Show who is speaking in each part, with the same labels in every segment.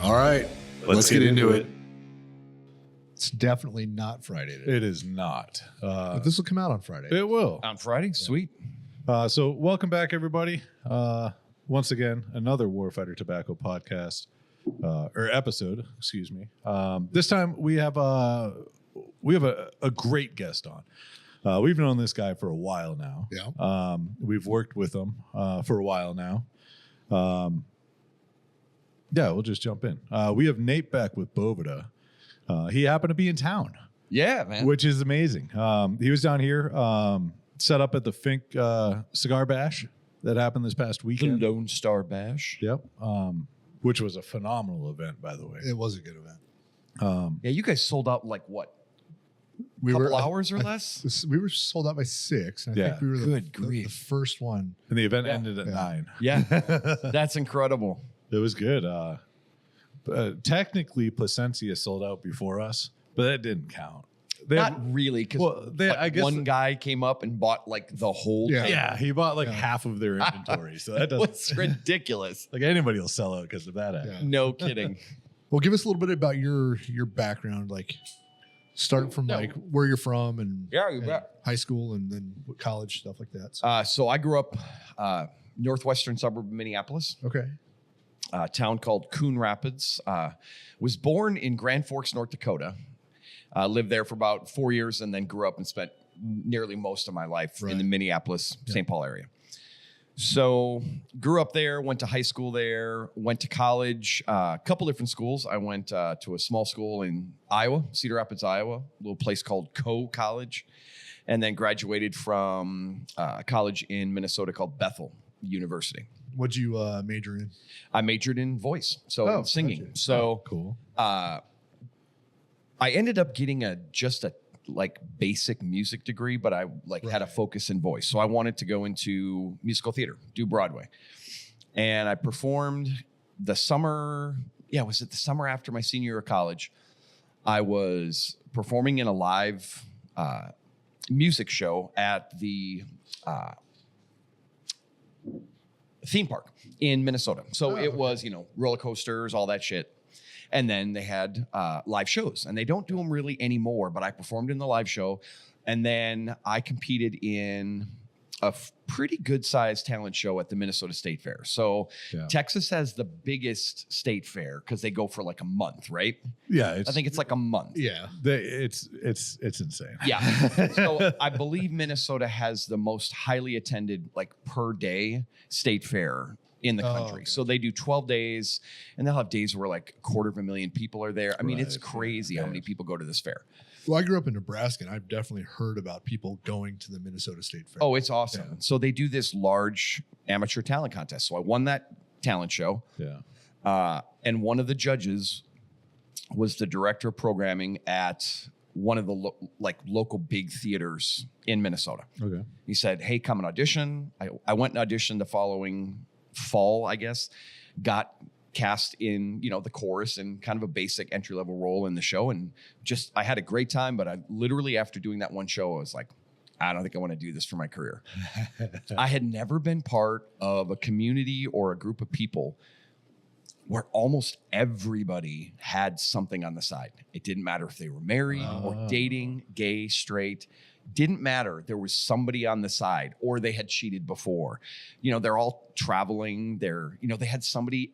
Speaker 1: All right, let's get into it.
Speaker 2: It's definitely not Friday today.
Speaker 1: It is not.
Speaker 2: But this will come out on Friday.
Speaker 1: It will.
Speaker 3: On Friday? Sweet.
Speaker 1: So welcome back, everybody. Once again, another Warfighter Tobacco podcast or episode. Excuse me. This time we have a great guest on. We've known this guy for a while now.
Speaker 2: Yeah.
Speaker 1: We've worked with him for a while now. Yeah, we'll just jump in. We have Nate Beck with Boveda. He happened to be in town.
Speaker 3: Yeah, man.
Speaker 1: Which is amazing. He was down here, set up at the Fink Cigar Bash that happened this past
Speaker 3: The
Speaker 1: weekend.
Speaker 3: Lone Star Bash.
Speaker 1: Yep. Which was a phenomenal event, by the way.
Speaker 2: It was a good event.
Speaker 3: Yeah, you guys sold out like what?
Speaker 2: We
Speaker 3: Couple
Speaker 2: were
Speaker 3: hours or less?
Speaker 2: We were sold out by 6. And I
Speaker 1: Yeah.
Speaker 2: think we were
Speaker 3: Good
Speaker 2: the
Speaker 3: grief.
Speaker 2: first one.
Speaker 1: And the event
Speaker 3: Yeah.
Speaker 1: ended at 9.
Speaker 3: Yeah, that's incredible.
Speaker 1: It was good. Technically, Placencia sold out before us, but that didn't count. They
Speaker 3: Not really, because
Speaker 1: I guess
Speaker 3: one guy came up and bought like the whole
Speaker 2: Yeah.
Speaker 3: thing.
Speaker 1: yeah, he bought like half of their inventory. So that doesn't
Speaker 3: It's ridiculous.
Speaker 1: like anybody will sell out because of that.
Speaker 2: Yeah.
Speaker 3: No kidding.
Speaker 2: Well, give us a little bit about your background, like start from
Speaker 3: No.
Speaker 2: like where you're from and,
Speaker 3: Yeah, you
Speaker 2: and
Speaker 3: bet.
Speaker 2: high school and then college, stuff like that. So,
Speaker 3: So I grew up northwestern suburb of Minneapolis,
Speaker 2: okay.
Speaker 3: a town called Coon Rapids. Was born in Grand Forks, North Dakota. Lived there for about 4 years and then grew up and spent nearly most of my life in the Minneapolis, St. Paul area. So grew up there, went to high school there, went to college, a couple different schools. I went to a small school in Iowa, Cedar Rapids, Iowa, a little place called Coe College, and then graduated from a college in Minnesota called Bethel University.
Speaker 2: What'd you major in?
Speaker 3: I majored in voice, so in singing.
Speaker 2: gotcha.
Speaker 3: So
Speaker 1: Cool.
Speaker 3: I ended up getting just a like basic music degree, but I had a focus in voice. So I wanted to go into musical theater, do Broadway. And I performed the summer. Yeah, was it the summer after my senior year of college? I was performing in a live music show at the theme park in Minnesota. So it was, roller coasters, all that shit. And then they had live shows, and they don't do them really anymore, but I performed in the live show. And then I competed in a pretty good sized talent show at the Minnesota State Fair. So Texas has the biggest state fair because they go for like a month, right?
Speaker 1: Yeah.
Speaker 3: I think it's like a month.
Speaker 2: Yeah.
Speaker 1: It's insane.
Speaker 3: Yeah. So I believe Minnesota has the most highly attended like per day state fair in the country.
Speaker 2: Okay.
Speaker 3: So they do 12 days and they'll have days where like 250,000 people are there. I mean, it's
Speaker 1: Right.
Speaker 3: crazy how many people go to this fair.
Speaker 2: Well, I grew up in Nebraska, and I've definitely heard about people going to the Minnesota State Fair.
Speaker 3: Oh, it's awesome.
Speaker 2: Yeah.
Speaker 3: So they do this large amateur talent contest. So I won that talent show.
Speaker 1: Yeah.
Speaker 3: And one of the judges was the director of programming at one of the local big theaters in Minnesota.
Speaker 1: Okay.
Speaker 3: He said, "Hey, come and audition." I went and auditioned the following fall, I guess. Got cast in, the chorus and kind of a basic entry-level role in the show. And I had a great time, but I literally, after doing that one show, I was like, I don't think I want to do this for my career. I had never been part of a community or a group of people where almost everybody had something on the side. It didn't matter if they were married or dating, gay, straight. Didn't matter. There was somebody on the side or they had cheated before. They're all traveling. They had somebody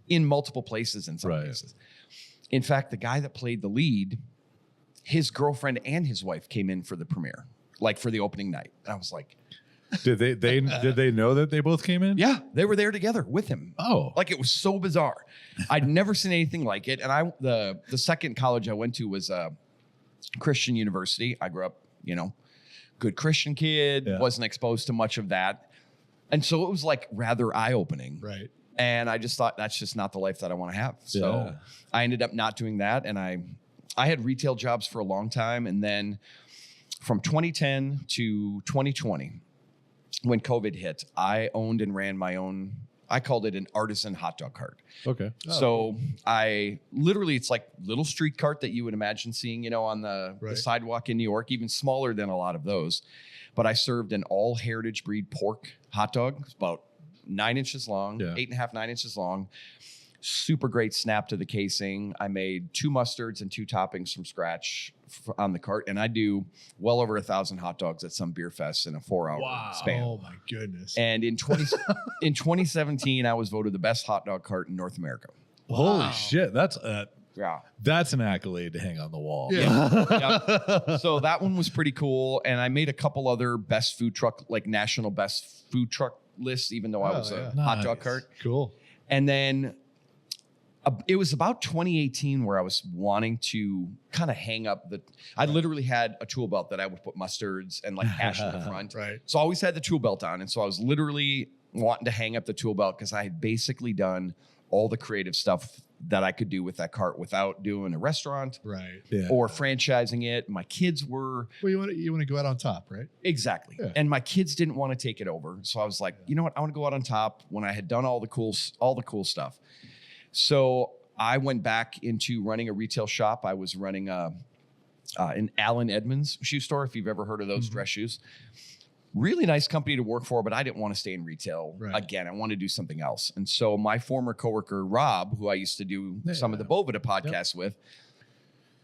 Speaker 3: in multiple places in some cases. In fact, the guy that played the lead, his girlfriend and his wife came in for the premiere, like for the opening night. And I was like,
Speaker 1: Did they know that they both came in?
Speaker 3: yeah, they were there together with him.
Speaker 1: Oh.
Speaker 3: Like it was so bizarre. I'd never seen anything like it. And the second college I went to was Christian University. I grew up, good Christian kid, wasn't exposed to much of that. And so it was like rather eye-opening.
Speaker 2: Right.
Speaker 3: And I just thought that's just not the life that I want to have. So I ended up not doing that. And I had retail jobs for a long time. And then from 2010 to 2020, when COVID hit, I owned and ran my own, I called it an artisan hot dog cart.
Speaker 1: Okay.
Speaker 3: So I literally, it's like little street cart that you would imagine seeing, on the sidewalk in New York, even smaller than a lot of those. But I served an all heritage breed pork hot dog. It's about 9 inches long, 8.5, 9 inches long. super great snap to the casing. I made 2 mustards and 2 toppings from scratch on the cart, and I do well over 1,000 hot dogs at some beer fests in a 4-hour span.
Speaker 2: Oh my goodness.
Speaker 3: And in 2017, I was voted the best hot dog cart in North America.
Speaker 1: Holy shit. That's
Speaker 3: Yeah.
Speaker 1: an accolade to hang on the wall.
Speaker 3: Yep. So that one was pretty cool. And I made a couple other best food truck, like national best food truck lists, even though I was a hot dog cart.
Speaker 2: Cool.
Speaker 3: And then it was about 2018 where I was wanting to kind of hang up I literally had a tool belt that I would put mustards and like hash in the front.
Speaker 2: Right.
Speaker 3: So I always had the tool belt on. And so I was literally wanting to hang up the tool belt because I had basically done all the creative stuff that I could do with that cart without doing a restaurant
Speaker 2: Right.
Speaker 1: Yeah.
Speaker 3: or franchising it. My kids were
Speaker 2: Well, you want to go out on top, right?
Speaker 3: exactly.
Speaker 2: Yeah.
Speaker 3: And my kids didn't want to take it over. So I was like, you know what? I want to go out on top when I had done all the cool stuff. So I went back into running a retail shop. I was running an Allen Edmonds shoe store, if you've ever heard of those dress shoes. Really nice company to work for, but I didn't want to stay in retail again. I wanted to do something else. And so my former coworker, Rob, who I used to do some of the Boveda podcasts with,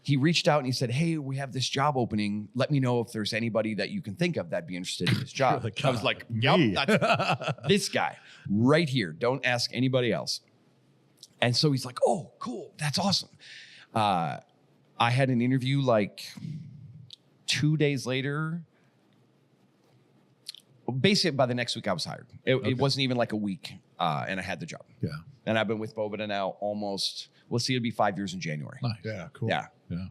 Speaker 3: he reached out and he said, hey, we have this job opening. Let me know if there's anybody that you can think of that'd be interested in this job.
Speaker 1: Like,
Speaker 3: I was like, yep, that's this guy right here. Don't ask anybody else. And so he's like, oh, cool. That's awesome. I had an interview like 2 days later. Basically, by the next week, I was hired. It wasn't even like a week, and I had the job.
Speaker 1: Yeah.
Speaker 3: And I've been with Boveda now almost, it'll be 5 years in January.
Speaker 1: Nice.
Speaker 2: Yeah. Cool.
Speaker 3: Yeah.
Speaker 1: Yeah.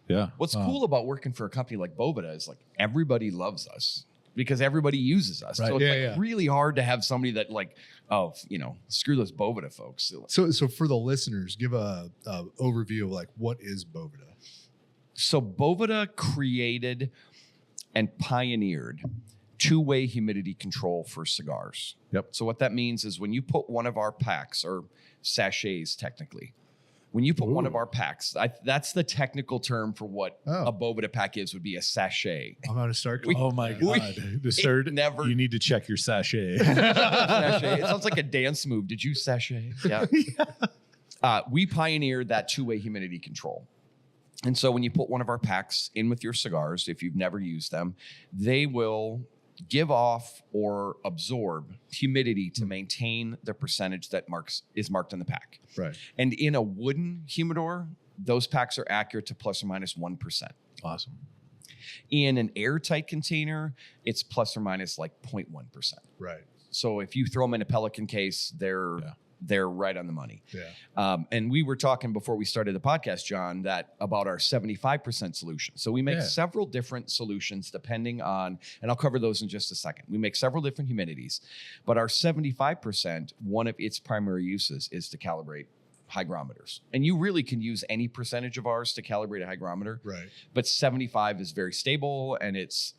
Speaker 1: Yeah.
Speaker 3: What's cool about working for a company like Boveda is like everybody loves us because everybody uses us.
Speaker 2: Right.
Speaker 3: So it's
Speaker 2: Yeah,
Speaker 3: really hard to have somebody that like, oh, screw those Boveda folks.
Speaker 2: So for the listeners, give a overview of like what is Boveda.
Speaker 3: So Boveda created and pioneered two-way humidity control for cigars.
Speaker 1: Yep.
Speaker 3: So what that means is when you put one of our packs, or sachets technically, when you put one of our packs, that's the technical term for what a Boveda pack would be a sachet.
Speaker 2: I'm going to start.
Speaker 1: Oh my God. You need to check your sachet.
Speaker 3: Sachet. It sounds like a dance move. Did you sachet? Yeah. We pioneered that two-way humidity control. And so when you put one of our packs in with your cigars, if you've never used them, they will give off or absorb humidity to maintain the percentage that is marked in the pack.
Speaker 2: Right.
Speaker 3: And in a wooden humidor, those packs are accurate to plus or minus 1%.
Speaker 1: Awesome.
Speaker 3: In an airtight container, it's plus or minus like 0.1%.
Speaker 2: Right.
Speaker 3: So if you throw them in a Pelican case, they're right on the money.
Speaker 2: Yeah.
Speaker 3: And we were talking before we started the podcast, John, that about our 75% solution. So we make several different solutions depending on, and I'll cover those in just a second. We make several different humidities, but our 75%, one of its primary uses is to calibrate hygrometers. And you really can use any percentage of ours to calibrate a hygrometer.
Speaker 2: Right.
Speaker 3: But 75 is very stable, and it's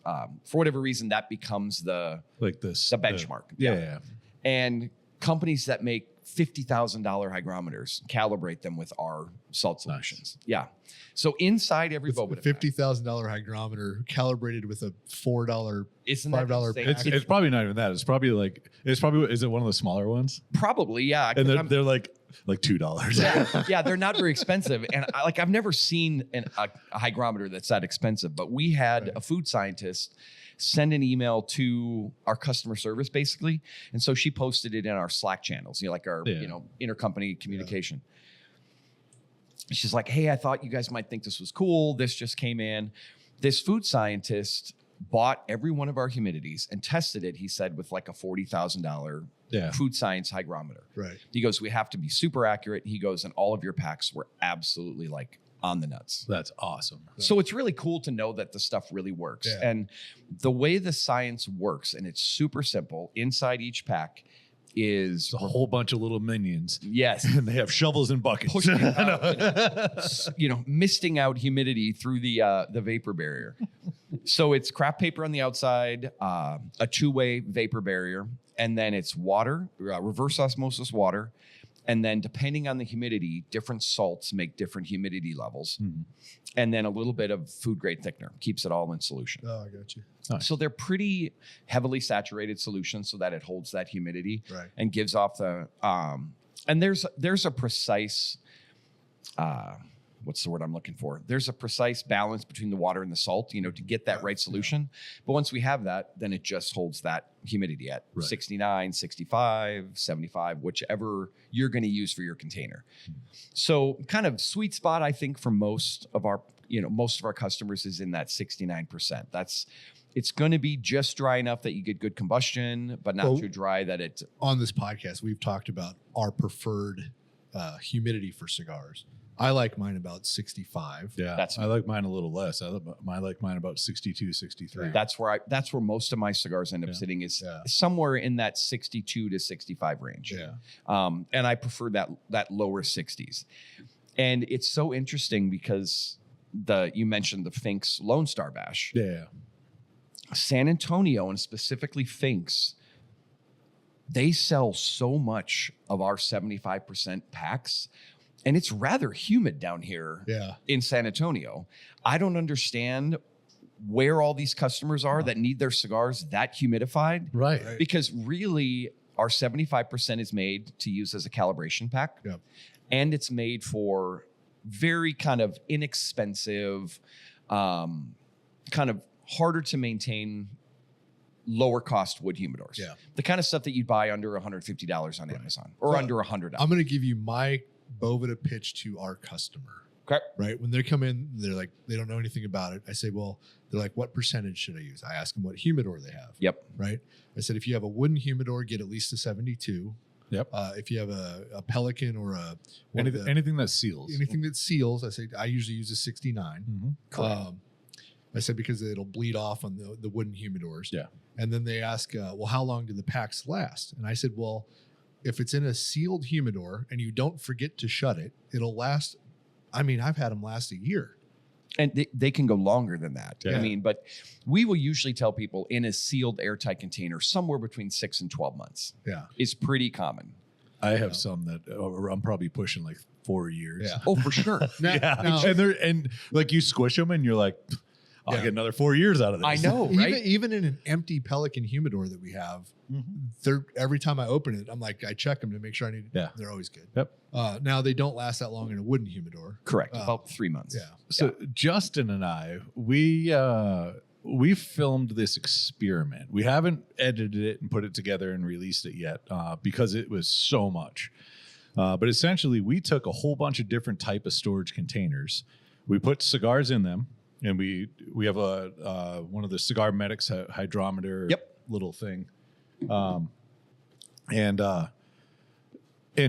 Speaker 3: for whatever reason that becomes the benchmark.
Speaker 1: Yeah.
Speaker 3: And companies that make $50,000 hygrometers calibrate them with our salt solutions. Nice. Yeah. So inside every Boveda
Speaker 2: $50,000 hygrometer calibrated with a $4, $5.
Speaker 1: It's probably not even that. It's probably is it one of the smaller ones?
Speaker 3: Probably, yeah.
Speaker 1: And they're like $2.
Speaker 3: Yeah, they're not very expensive. And I've never seen a hygrometer that's that expensive. But we had a food scientist send an email to our customer service, basically. And so she posted it in our Slack channels, like our intercompany communication. She's like, hey, I thought you guys might think this was cool. This just came in. This food scientist bought every one of our humidities and tested it, he said, with like a $40,000 food science hygrometer.
Speaker 2: Right.
Speaker 3: He goes, we have to be super accurate. He goes, and all of your packs were absolutely like on the nuts.
Speaker 1: That's awesome.
Speaker 3: So it's really cool to know that the stuff really works. Yeah. And the way the science works, and it's super simple, inside each pack is
Speaker 1: a whole bunch of little minions.
Speaker 3: Yes.
Speaker 1: And they have shovels and buckets.
Speaker 3: Pushing out, misting out humidity through the vapor barrier. So it's craft paper on the outside, a two-way vapor barrier, and then it's water, reverse osmosis water. And then depending on the humidity, different salts make different humidity levels. Mm-hmm. And then a little bit of food grade thickener keeps it all in solution.
Speaker 2: Oh, I got you.
Speaker 1: Nice.
Speaker 3: So they're pretty heavily saturated solutions so that it holds that humidity and gives off the And there's a precise, what's the word I'm looking for? There's a precise balance between the water and the salt, to get that right solution. But once we have that, then it just holds that humidity at 69, 65, 75, whichever you're going to use for your container. So kind of sweet spot, I think, for most of our customers is in that 69%. It's going to be just dry enough that you get good combustion, but not too dry that it.
Speaker 2: On this podcast, we've talked about our preferred humidity for cigars. I like mine about 65.
Speaker 1: Yeah, I like mine a little less. I like mine about 62, 63.
Speaker 3: That's where most of my cigars end up sitting is somewhere in that 62 to 65 range.
Speaker 2: Yeah.
Speaker 3: And I prefer that lower 60s. And it's so interesting because you mentioned the Finks Lone Star Bash.
Speaker 1: Yeah.
Speaker 3: San Antonio, and specifically Finks, they sell so much of our 75% packs, and it's rather humid down here in San Antonio. I don't understand where all these customers are that need their cigars that humidified.
Speaker 1: Right.
Speaker 3: Because really, our 75% is made to use as a calibration pack.
Speaker 2: Yep.
Speaker 3: And it's made for very kind of inexpensive, kind of harder to maintain, lower cost wood humidors.
Speaker 2: Yeah.
Speaker 3: The kind of stuff that you'd buy under $150 on Amazon or under $100.
Speaker 2: I'm going to give you my Boveda pitch to our customer.
Speaker 3: Okay.
Speaker 2: Right. When they come in, they're like, they don't know anything about it. I say, well, they're like, what percentage should I use? I ask them what humidor they have.
Speaker 3: Yep.
Speaker 2: Right. I said, if you have a wooden humidor, get at least a 72.
Speaker 1: Yep.
Speaker 2: If you have a Pelican or
Speaker 1: anything that seals.
Speaker 2: Anything that seals, I say, I usually use a 69.
Speaker 1: Mm-hmm.
Speaker 3: Correct.
Speaker 2: I said, because it'll bleed off on the wooden humidors.
Speaker 1: Yeah.
Speaker 2: And then they ask, well, how long do the packs last? And I said, well, if it's in a sealed humidor and you don't forget to shut it, it'll last. I mean, I've had them last a year.
Speaker 3: And they can go longer than that.
Speaker 1: Yeah.
Speaker 3: I mean, but we will usually tell people in a sealed airtight container, somewhere between 6 and 12 months.
Speaker 2: Yeah.
Speaker 3: Is pretty common.
Speaker 1: I have some that I'm probably pushing like 4 years.
Speaker 2: Yeah.
Speaker 3: Oh, for sure.
Speaker 2: Now,
Speaker 1: and like you squish them and you're like, I'll get another 4 years out of this.
Speaker 3: I know, right?
Speaker 2: Even in an empty Pelican humidor that we have, every time I open it, I'm like, I check them to make sure they're always good.
Speaker 1: Yep.
Speaker 2: Now they don't last that long in a wooden humidor.
Speaker 3: Correct. About 3 months.
Speaker 2: Yeah.
Speaker 1: So Justin and I, we filmed this experiment. We haven't edited it and put it together and released it yet because it was so much. But essentially, we took a whole bunch of different type of storage containers. We put cigars in them. And we have a one of the Cigar Medics hydrometer little thing, and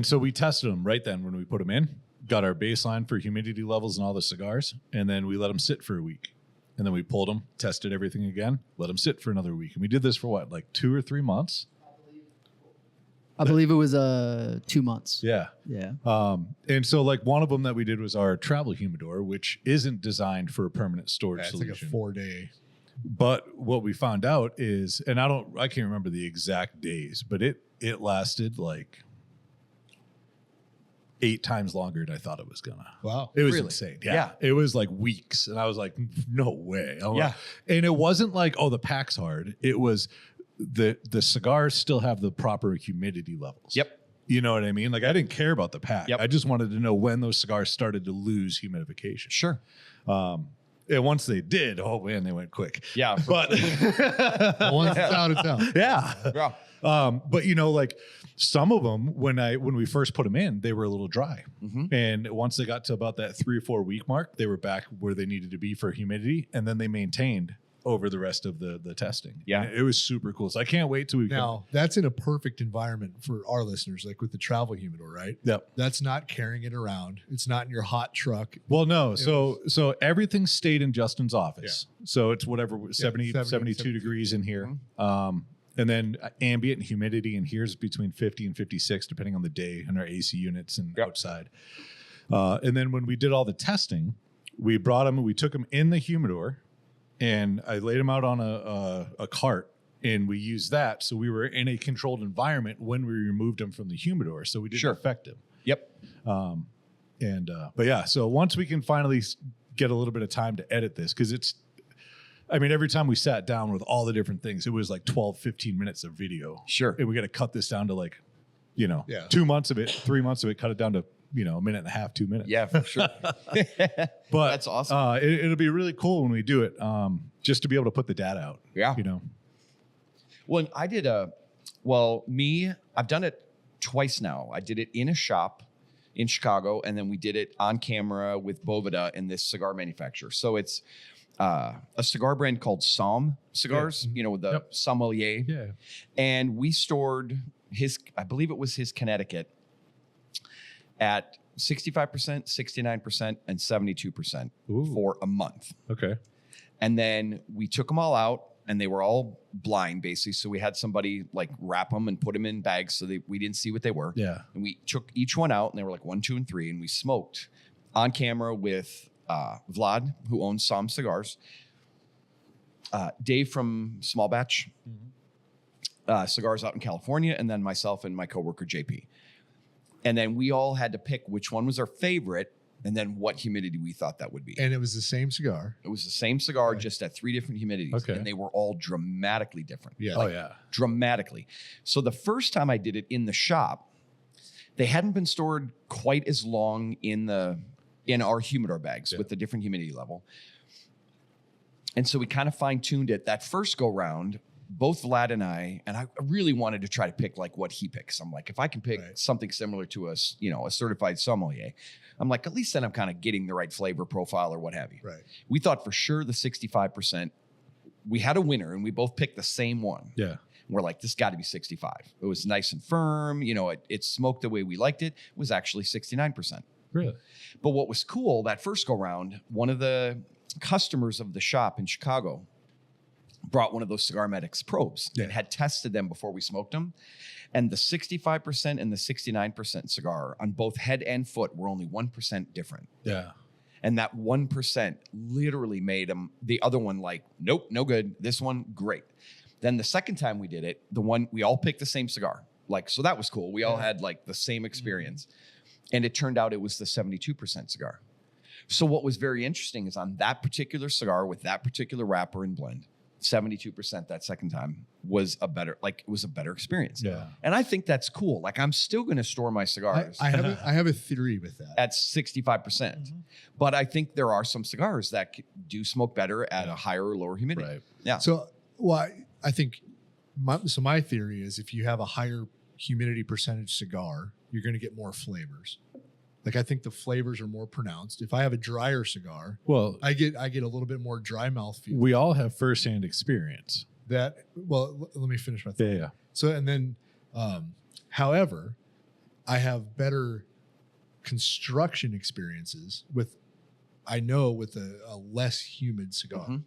Speaker 1: so we tested them right then when we put them in. Got our baseline for humidity levels in all the cigars, and then we let them sit for a week, and then we pulled them, tested everything again, let them sit for another week, and we did this for what, like 2 or 3 months.
Speaker 4: I believe it was 2 months.
Speaker 1: Yeah.
Speaker 4: Yeah.
Speaker 1: And so like one of them that we did was our travel humidor, which isn't designed for a permanent storage
Speaker 2: It's
Speaker 1: solution.
Speaker 2: like a 4-day.
Speaker 1: But what we found out is, and I can't remember the exact days, but it lasted like 8 times longer than I thought it was gonna.
Speaker 2: Wow.
Speaker 1: It was
Speaker 3: Really?
Speaker 1: insane.
Speaker 3: Yeah.
Speaker 1: Yeah. It was like weeks. And I was like, no way.
Speaker 3: Yeah.
Speaker 1: And it wasn't like, oh, the pack's hard. It was the cigars still have the proper humidity levels.
Speaker 3: Yep.
Speaker 1: You know what I mean? Like I didn't care about the pack.
Speaker 3: Yep.
Speaker 1: I just wanted to know when those cigars started to lose humidification.
Speaker 3: Sure.
Speaker 1: And once they did, oh man, they went quick.
Speaker 3: Yeah.
Speaker 1: But
Speaker 2: Once it's out, it's out.
Speaker 1: yeah.
Speaker 3: Yeah.
Speaker 1: But like some of them, when we first put them in, they were a little dry.
Speaker 3: Mhm.
Speaker 1: And once they got to about that 3 or 4 week mark, they were back where they needed to be for humidity. And then they maintained over the rest of the testing.
Speaker 3: Yeah.
Speaker 1: And it was super cool. So I can't wait till we
Speaker 2: Now, that's in a perfect environment for our listeners, like with the travel humidor, right?
Speaker 1: Yep.
Speaker 2: That's not carrying it around. It's not in your hot truck.
Speaker 1: Well, no. So everything stayed in Justin's office. So it's whatever, 70, 72 degrees in here. And then ambient humidity in here is between 50 and 56, depending on the day and our AC units and outside. And then when we did all the testing, we brought them and we took them in the humidor and I laid them out on a cart and we used that. So we were in a controlled environment when we removed them from the humidor. So we didn't affect them.
Speaker 3: Yep.
Speaker 1: But yeah, so once we can finally get a little bit of time to edit this, because every time we sat down with all the different things, it was like 12, 15 minutes of video.
Speaker 3: Sure.
Speaker 1: And we got to cut this down to like
Speaker 2: Yeah.
Speaker 1: 2 months of it, 3 months of it, cut it down to, a minute and a half, 2 minutes.
Speaker 3: Yeah, for sure.
Speaker 1: But
Speaker 3: That's awesome.
Speaker 1: It'll be really cool when we do it, just to be able to put the data out.
Speaker 3: Yeah. Well, I've done it twice now. I did it in a shop in Chicago, and then we did it on camera with Boveda and this cigar manufacturer. So it's a cigar brand called Somm Cigars, with the sommelier.
Speaker 1: Yeah.
Speaker 3: And we stored I believe it was his Connecticut at 65%, 69%, and 72% for a month.
Speaker 1: Okay.
Speaker 3: And then we took them all out, and they were all blind, basically. So we had somebody like wrap them and put them in bags so that we didn't see what they were.
Speaker 1: Yeah.
Speaker 3: And we took each one out, and they were like 1, 2, and 3, and we smoked on camera with Vlad, who owns Somm Cigars, Dave from Small Batch Cigars out in California, and then myself and my coworker JP. And then we all had to pick which one was our favorite, and then what humidity we thought that would be.
Speaker 2: And it was the same cigar.
Speaker 3: It was the same cigar, just at 3 different humidities.
Speaker 1: Okay.
Speaker 3: And they were all dramatically different.
Speaker 2: Yeah.
Speaker 1: Oh, yeah.
Speaker 3: Dramatically. So the first time I did it in the shop, they hadn't been stored quite as long in our humidor bags with the different humidity level. And so we kind of fine-tuned it. That first go round, both Vlad and I really wanted to try to pick like what he picks. I'm like, if I can pick something similar to a certified sommelier, I'm like, at least then I'm kind of getting the right flavor profile or what have you.
Speaker 2: Right.
Speaker 3: We thought for sure the 65%, we had a winner, and we both picked the same one.
Speaker 1: Yeah.
Speaker 3: We're like, this got to be 65. It was nice and firm. It smoked the way we liked it. It was actually 69%.
Speaker 1: Really?
Speaker 3: But what was cool, that first go round, one of the customers of the shop in Chicago brought one of those Cigar Medics probes and had tested them before we smoked them. And the 65% and the 69% cigar on both head and foot were only 1% different.
Speaker 1: Yeah.
Speaker 3: And that 1% literally made them, the other one like, nope, no good. This one, great. Then the second time we did it, we all picked the same cigar. Like, so that was cool. We all had like the same experience. And it turned out it was the 72% cigar. So what was very interesting is on that particular cigar with that particular wrapper and blend, 72% that second time was a better experience.
Speaker 1: Yeah.
Speaker 3: And I think that's cool. Like, I'm still going to store my cigars
Speaker 2: I have a theory with that.
Speaker 3: at 65%. But I think there are some cigars that do smoke better at a higher or lower humidity.
Speaker 1: Right.
Speaker 3: Yeah.
Speaker 2: So, I think my theory is if you have a higher humidity percentage cigar, you're going to get more flavors. Like, I think the flavors are more pronounced. If I have a drier cigar,
Speaker 1: Well,
Speaker 2: I get a little bit more dry mouth feel.
Speaker 1: we all have firsthand experience.
Speaker 2: Let me finish my thought.
Speaker 1: Yeah.
Speaker 2: So, and then, however, I have better construction experiences with a less humid cigar.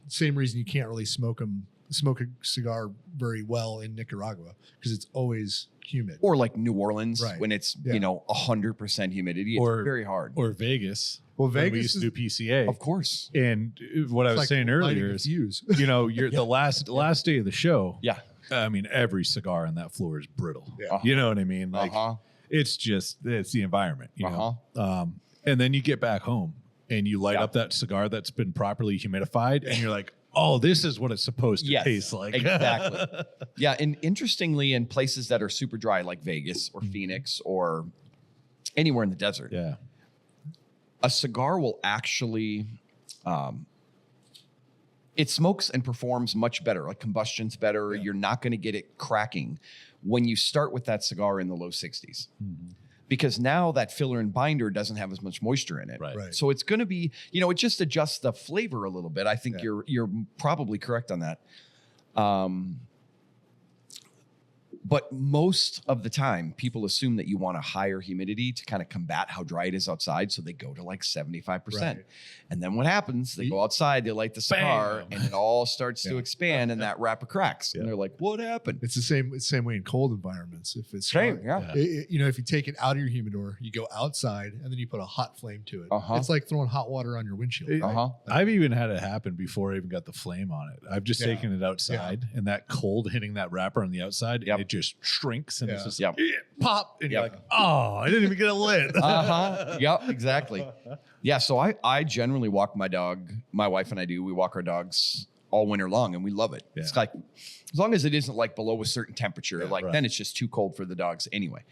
Speaker 2: Same reason you can't really smoke a cigar very well in Nicaragua, because it's always humid.
Speaker 3: Or like New Orleans,
Speaker 2: Right.
Speaker 3: when it's,
Speaker 2: Yeah.
Speaker 3: 100% humidity. It's very hard.
Speaker 1: Or Vegas.
Speaker 2: Well,
Speaker 1: when we
Speaker 2: Vegas
Speaker 1: used to do PCA.
Speaker 3: Of course.
Speaker 1: And what I was
Speaker 2: It's like
Speaker 1: saying
Speaker 2: lighting
Speaker 1: earlier
Speaker 2: a
Speaker 1: is,
Speaker 2: fuse.
Speaker 1: you're the last day of the show.
Speaker 3: Yeah.
Speaker 1: I mean, every cigar on that floor is brittle.
Speaker 2: Yeah.
Speaker 1: You know what I mean? Like,
Speaker 3: Uh-huh.
Speaker 1: it's the environment, know? And then you get back home and you light up that cigar that's been properly humidified, and you're like, oh, this is what it's supposed to
Speaker 3: Yes,
Speaker 1: taste like.
Speaker 3: exactly. Yeah, and interestingly, in places that are super dry, like Vegas or Phoenix or anywhere in the desert,
Speaker 1: Yeah.
Speaker 3: a cigar will actually, it smokes and performs much better. Like, combustion's better. You're not going to get it cracking when you start with that cigar in the low 60s. Because now that filler and binder doesn't have as much moisture in it.
Speaker 1: Right.
Speaker 3: So it's going to be, it just adjusts the flavor a little bit. I think you're probably correct on that. But most of the time, people assume that you want a higher humidity to kind of combat how dry it is outside. So they go to like 75%.
Speaker 2: Right.
Speaker 3: And then what happens? They go outside, they light the cigar,
Speaker 1: Bam.
Speaker 3: and it all starts to expand, and that wrapper cracks. And they're like, what happened?
Speaker 2: It's the same way in cold environments. If it's
Speaker 3: Same,
Speaker 2: hot,
Speaker 3: yeah.
Speaker 2: if you take it out of your humidor, you go outside, and then you put a hot flame to it. It's like throwing hot water on your windshield. right?
Speaker 1: I've even had it happen before I even got the flame on it. I've just taken it outside, and that cold hitting that wrapper on the outside, it just shrinks, and it's just pop, and you're like, oh, I didn't even get a lid.
Speaker 3: Yep, exactly. Yeah, so I generally walk my dog, my wife and I do, we walk our dogs all winter long, and we love it.
Speaker 1: Yeah.
Speaker 3: It's like, as long as it isn't like below a certain temperature,
Speaker 1: Yeah,
Speaker 3: like
Speaker 1: right.
Speaker 3: then it's just too cold for the dogs anyway.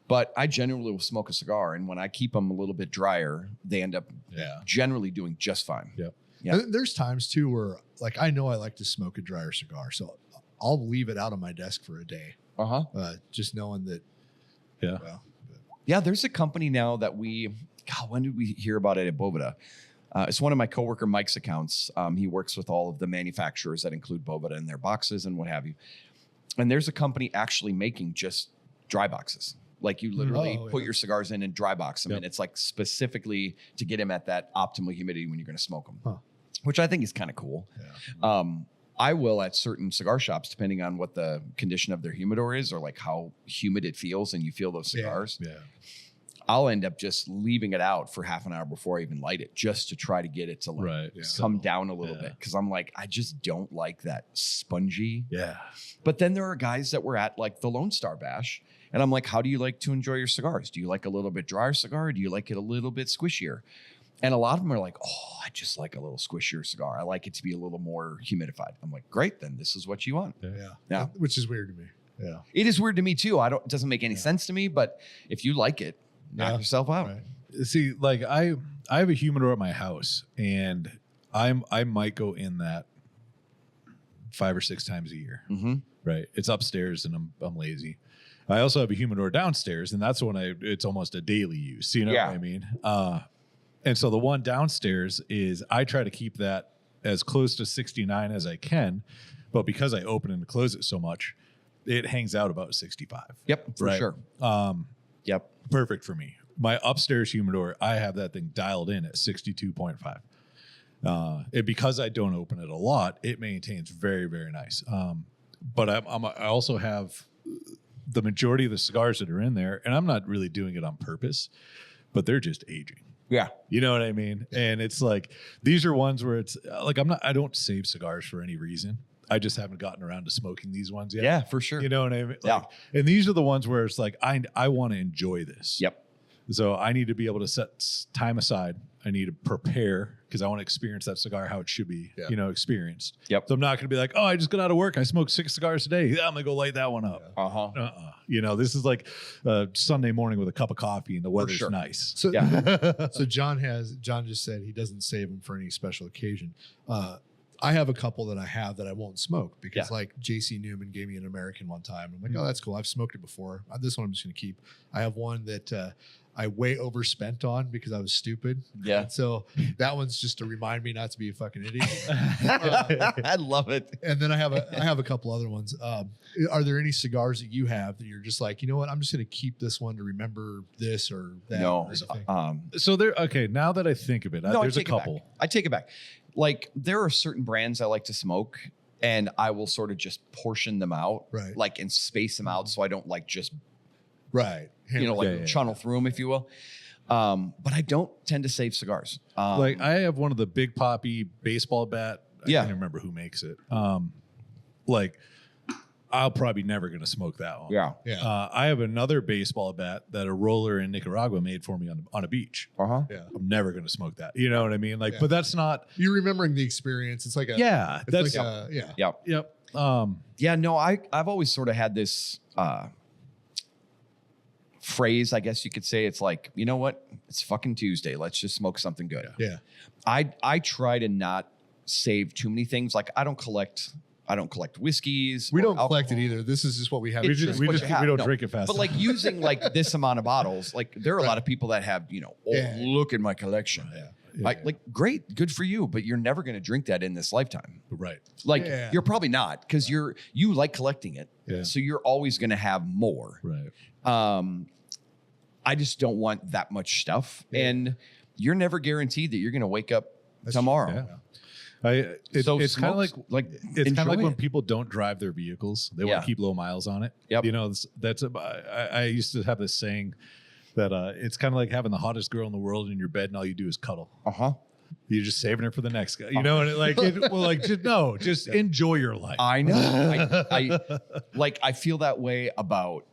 Speaker 3: But I generally will smoke a cigar, and when I keep them a little bit drier, they end up
Speaker 2: Yeah.
Speaker 3: generally doing just fine.
Speaker 1: Yep.
Speaker 3: Yeah.
Speaker 2: And there's times too where like I know I like to smoke a drier cigar, so I'll leave it out on my desk for a day, just knowing that.
Speaker 1: Yeah.
Speaker 2: Well,
Speaker 3: Yeah, there's a company now that when did we hear about it at Boveda? It's one of my coworker Mike's accounts. He works with all of the manufacturers that include Boveda in their boxes and what have you. And there's a company actually making just dry boxes. Like you literally put your cigars in and dry box them.
Speaker 1: Yep.
Speaker 3: And it's like specifically to get them at that optimal humidity when you're going to smoke them,
Speaker 2: Huh.
Speaker 3: which I think is kind of cool.
Speaker 2: yeah.
Speaker 3: I will at certain cigar shops, depending on what the condition of their humidor is or like how humid it feels and you feel those cigars.
Speaker 1: Yeah.
Speaker 3: I'll end up just leaving it out for half an hour before I even light it, just to try to get it to like
Speaker 1: Right.
Speaker 2: Yeah.
Speaker 3: come down a little
Speaker 1: yeah.
Speaker 3: bit. Cause I'm like, I just don't like that spongy.
Speaker 1: Yeah.
Speaker 3: But then there are guys that were at like the Lone Star Bash. And I'm like, how do you like to enjoy your cigars? Do you like a little bit drier cigar? Or do you like it a little bit squishier? And a lot of them are like, oh, I just like a little squishier cigar. I like it to be a little more humidified. I'm like, great, then this is what you want. Yeah.
Speaker 2: Which is weird to me. Yeah.
Speaker 3: It is weird to me too. It doesn't make any sense to me, but if you like it, knock
Speaker 2: Yeah.
Speaker 3: yourself out.
Speaker 2: Right.
Speaker 1: See, like I have a humidor at my house, and I might go in that 5 or 6 times a year.
Speaker 3: Mm-hmm.
Speaker 1: Right. It's upstairs, and I'm lazy. I also have a humidor downstairs, and that's when it's almost a daily use. You know
Speaker 3: Yeah.
Speaker 1: what I mean? And so the one downstairs is I try to keep that as close to 69 as I can, but because I open and close it so much, it hangs out about 65.
Speaker 3: Yep, for
Speaker 1: Right.
Speaker 3: sure. Yep.
Speaker 1: Perfect for me. My upstairs humidor, I have that thing dialed in at 62.5. And because I don't open it a lot, it maintains very, very nice. But I also have the majority of the cigars that are in there, and I'm not really doing it on purpose, but they're just aging.
Speaker 3: Yeah.
Speaker 1: You know what I mean? And it's like, these are ones where it's like, I don't save cigars for any reason. I just haven't gotten around to smoking these ones yet.
Speaker 3: Yeah, for sure.
Speaker 1: You know what I mean?
Speaker 3: Yeah.
Speaker 1: Like, and these are the ones where it's like, I want to enjoy this.
Speaker 3: Yep.
Speaker 1: So I need to be able to set time aside. I need to prepare because I want to experience that cigar how it should be,
Speaker 2: Yeah.
Speaker 1: experienced.
Speaker 3: Yep.
Speaker 1: So I'm not going to be like, oh, I just got out of work. I smoked 6 cigars today. Yeah, I'm going to go light that one up.
Speaker 3: Uh-huh.
Speaker 1: This is like Sunday morning with a cup of coffee and the weather's
Speaker 3: sure.
Speaker 1: nice.
Speaker 2: So,
Speaker 3: Yeah.
Speaker 2: so John just said he doesn't save them for any special occasion. I have a couple that I have that I won't smoke because like JC Newman gave me an American one time. I'm like, oh, that's cool. I've smoked it before. This one I'm just going to keep. I have one that I way overspent on because I was stupid.
Speaker 3: Yeah.
Speaker 2: And so that one's just to remind me not to be a fucking idiot.
Speaker 3: I love it.
Speaker 2: And then I have a couple other ones. Are there any cigars that you have that you're just like, you know what? I'm just going to keep this one to remember this or that.
Speaker 3: No.
Speaker 2: or anything?
Speaker 1: So now that I think of it,
Speaker 3: No,
Speaker 1: there's a
Speaker 3: I take it back.
Speaker 1: couple.
Speaker 3: I take it back. Like there are certain brands I like to smoke, and I will sort of just portion them out,
Speaker 2: Right.
Speaker 3: like and space them out so I don't like just
Speaker 2: Right.
Speaker 3: channel through them, if you will. But I don't tend to save cigars.
Speaker 1: Like I have one of the Big Poppy baseball bat. I
Speaker 3: Yeah.
Speaker 1: can't remember who makes it. Like I'll probably never going to smoke that one.
Speaker 3: yeah.
Speaker 2: Yeah.
Speaker 1: I have another baseball bat that a roller in Nicaragua made for me on a beach.
Speaker 3: Uh-huh.
Speaker 2: Yeah.
Speaker 1: I'm never going to smoke that. You know what I mean? Like,
Speaker 2: Yeah.
Speaker 1: but that's not.
Speaker 2: You're remembering the experience. It's like a
Speaker 1: Yeah,
Speaker 2: It's
Speaker 1: that's
Speaker 2: like a, yeah.
Speaker 3: Yep.
Speaker 1: yep.
Speaker 3: Yeah, no, I've always sort of had this phrase, I guess you could say. It's like, you know what? It's fucking Tuesday. Let's just smoke something good.
Speaker 2: Yeah.
Speaker 3: I try to not save too many things. Like I don't collect whiskeys.
Speaker 2: We
Speaker 3: or
Speaker 2: don't collect it
Speaker 3: alcohol.
Speaker 2: either. This is just what we have.
Speaker 3: It's
Speaker 1: We
Speaker 3: just
Speaker 1: we
Speaker 3: what
Speaker 1: just
Speaker 3: you have.
Speaker 1: we don't
Speaker 3: No.
Speaker 1: drink it fast.
Speaker 3: But like using like this amount of bottles, like there are a lot of people that have,
Speaker 2: Yeah.
Speaker 3: look at my collection.
Speaker 2: Yeah.
Speaker 3: Like great, good for you, but you're never going to drink that in this lifetime.
Speaker 1: right.
Speaker 3: Like
Speaker 2: Yeah.
Speaker 3: you're probably not because you like collecting it.
Speaker 1: Yeah.
Speaker 3: So you're always going to have more.
Speaker 1: Right.
Speaker 3: I just don't want that much stuff. And you're never guaranteed that you're going to wake up
Speaker 2: That's
Speaker 3: tomorrow.
Speaker 1: Yeah. It's kind of like it's kind of like when people don't drive their vehicles, they want
Speaker 3: Yeah.
Speaker 1: to keep low miles on it.
Speaker 3: Yep.
Speaker 1: I used to have this saying that it's kind of like having the hottest girl in the world in your bed and all you do is cuddle.
Speaker 3: Uh-huh.
Speaker 1: You're just saving her for the next guy, and just enjoy your life.
Speaker 3: I know. I feel that way about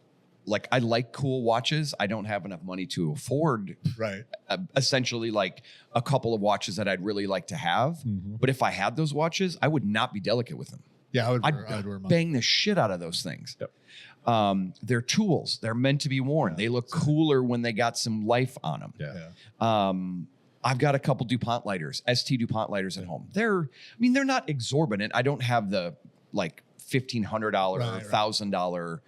Speaker 3: like I like cool watches. I don't have enough money to afford
Speaker 2: Right.
Speaker 3: essentially like a couple of watches that I'd really like to have. But if I had those watches, I would not be delicate with them.
Speaker 2: Yeah,
Speaker 3: I'd
Speaker 2: wear mine.
Speaker 3: bang the shit out of those things.
Speaker 1: Yep.
Speaker 3: They're tools. They're meant to be worn. They look cooler when they got some life on them.
Speaker 1: Yeah.
Speaker 3: I've got a couple DuPont lighters, ST DuPont lighters at home. They're not exorbitant. I don't have the like $1,500 or $1,000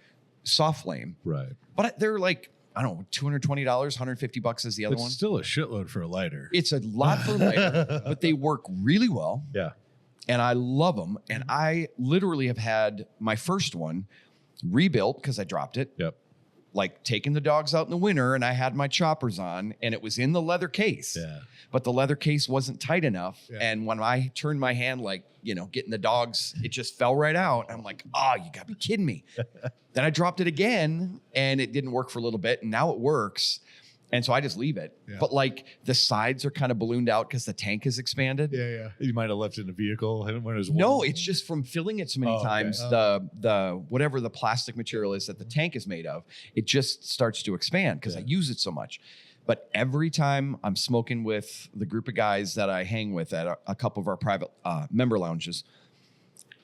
Speaker 3: soft flame.
Speaker 1: Right.
Speaker 3: But they're like, I don't know, $220, $150 is the other
Speaker 1: It's
Speaker 3: one.
Speaker 1: still a shitload for a lighter.
Speaker 3: It's a lot for a lighter, but they work really well.
Speaker 1: Yeah.
Speaker 3: And I love them. And I literally have had my first one rebuilt because I dropped it.
Speaker 1: Yep.
Speaker 3: Like taking the dogs out in the winter, and I had my choppers on, and it was in the leather case.
Speaker 1: Yeah.
Speaker 3: But the leather case wasn't tight enough.
Speaker 2: Yeah.
Speaker 3: And when I turned my hand, like, getting the dogs, it just fell right out. I'm like, oh, you gotta be kidding me. Then I dropped it again, and it didn't work for a little bit, and now it works. And so I just leave it.
Speaker 2: Yeah.
Speaker 3: But like the sides are kind of ballooned out because the tank has expanded.
Speaker 2: Yeah.
Speaker 1: You might have left it in the vehicle when it was warm.
Speaker 3: No, it's just from filling it so many
Speaker 1: Oh, okay.
Speaker 3: times. The whatever the plastic material is that the tank is made of, it just starts to expand because I use it so much. But every time I'm smoking with the group of guys that I hang with at a couple of our private member lounges,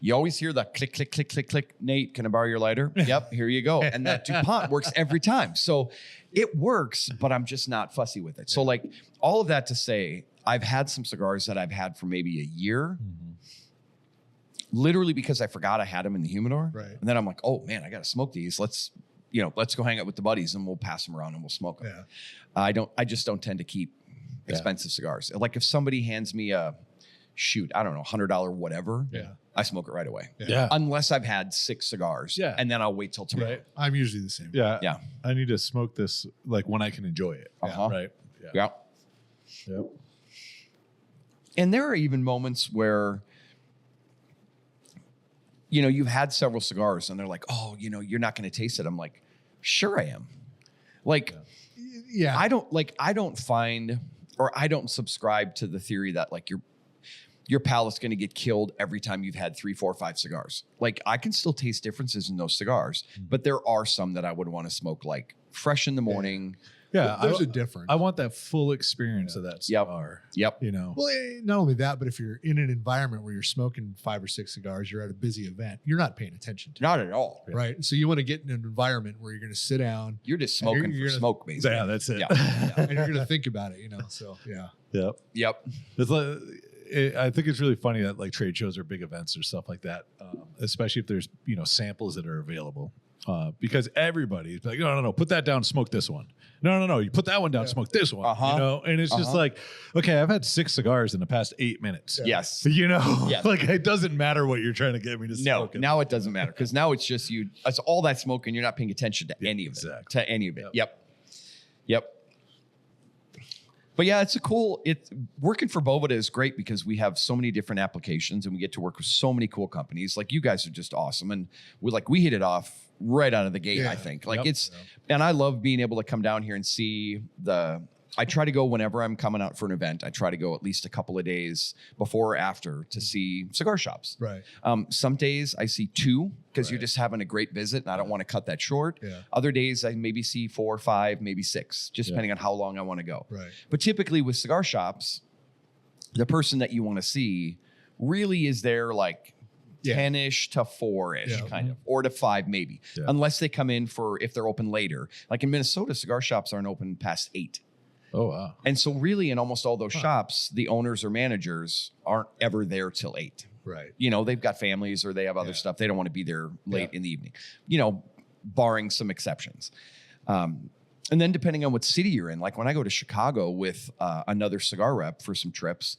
Speaker 3: you always hear the click, click, click, click, click. Nate, can I borrow your lighter? Yep, here you go. And that DuPont works every time. So it works, but I'm just not fussy with it. So like all of that to say, I've had some cigars that I've had for maybe a year, literally because I forgot I had them in the humidor.
Speaker 2: Right.
Speaker 3: And then I'm like, oh man, I got to smoke these. Let's go hang out with the buddies and we'll pass them around and we'll smoke them.
Speaker 2: Yeah.
Speaker 3: I just don't tend to keep expensive cigars. Like if somebody hands me a $100 whatever, I smoke it right away.
Speaker 1: Yeah.
Speaker 3: Unless I've had 6 cigars.
Speaker 1: Yeah.
Speaker 3: And then I'll wait till tomorrow.
Speaker 1: Right.
Speaker 2: I'm usually the same.
Speaker 1: Yeah.
Speaker 3: Yeah.
Speaker 1: I need to smoke this like when I can enjoy it.
Speaker 3: Uh-huh.
Speaker 1: Right.
Speaker 3: Yeah.
Speaker 1: Yep.
Speaker 3: And there are even moments where, you've had several cigars and they're like, oh, you're not going to taste it. I'm like, sure I am. Like,
Speaker 2: Yeah.
Speaker 3: I don't find, or I don't subscribe to the theory that like your palate's going to get killed every time you've had 3, 4, 5 cigars. Like I can still taste differences in those cigars, but there are some that I would want to smoke like fresh in the morning.
Speaker 1: Yeah.
Speaker 2: There's a difference.
Speaker 1: I want that full experience of that cigar.
Speaker 3: Yep.
Speaker 2: Well, not only that, but if you're in an environment where you're smoking 5 or 6 cigars, you're at a busy event, you're not paying attention to
Speaker 3: Not at all.
Speaker 2: it, right? So you want to get in an environment where you're going to sit down
Speaker 3: You're just smoking
Speaker 2: you're
Speaker 3: for
Speaker 2: gonna-
Speaker 3: smoke, basically.
Speaker 1: Yeah, that's it.
Speaker 3: Yeah.
Speaker 2: and you're going to think about it, So yeah.
Speaker 1: Yep.
Speaker 3: Yep.
Speaker 1: It's like, I think it's really funny that like trade shows or big events or stuff like that, especially if there's samples that are available, because everybody's like, no, put that down, smoke this one. No, you put that one down, smoke this one. And it's just like, okay, I've had 6 cigars in the past 8 minutes.
Speaker 3: Yes.
Speaker 1: Like it doesn't matter what you're trying to get me to
Speaker 3: No,
Speaker 1: smoke.
Speaker 3: now it doesn't matter because now it's just you. It's all that smoke and you're not paying attention to any of it.
Speaker 1: exactly.
Speaker 3: To any of it. Yep. But yeah, working for Boveda is great because we have so many different applications and we get to work with so many cool companies. Like you guys are just awesome. And we hit it off right out of the gate,
Speaker 2: Yeah.
Speaker 3: I think. And I love being able to come down here and see I try to go whenever I'm coming out for an event. I try to go at least a couple of days before or after to see cigar shops.
Speaker 2: Right.
Speaker 3: Some days I see 2 because you're
Speaker 2: Right.
Speaker 3: just having a great visit and I don't want to cut that short.
Speaker 2: Yeah.
Speaker 3: Other days I maybe see 4 or 5, maybe 6, just depending on how long I want to go.
Speaker 2: Right.
Speaker 3: But typically with cigar shops, the person that you want to see really is there like 10-ish to 4-ish kind of, or to 5 maybe, unless they come in if they're open later. Like in Minnesota, cigar shops aren't open past 8.
Speaker 1: Oh, wow.
Speaker 3: And so really in almost all those shops, the owners or managers aren't ever there till 8.
Speaker 2: Right.
Speaker 3: They've got families or they have other stuff. They don't want to be there late in the evening, barring some exceptions. And then depending on what city you're in, like when I go to Chicago with another cigar rep for some trips,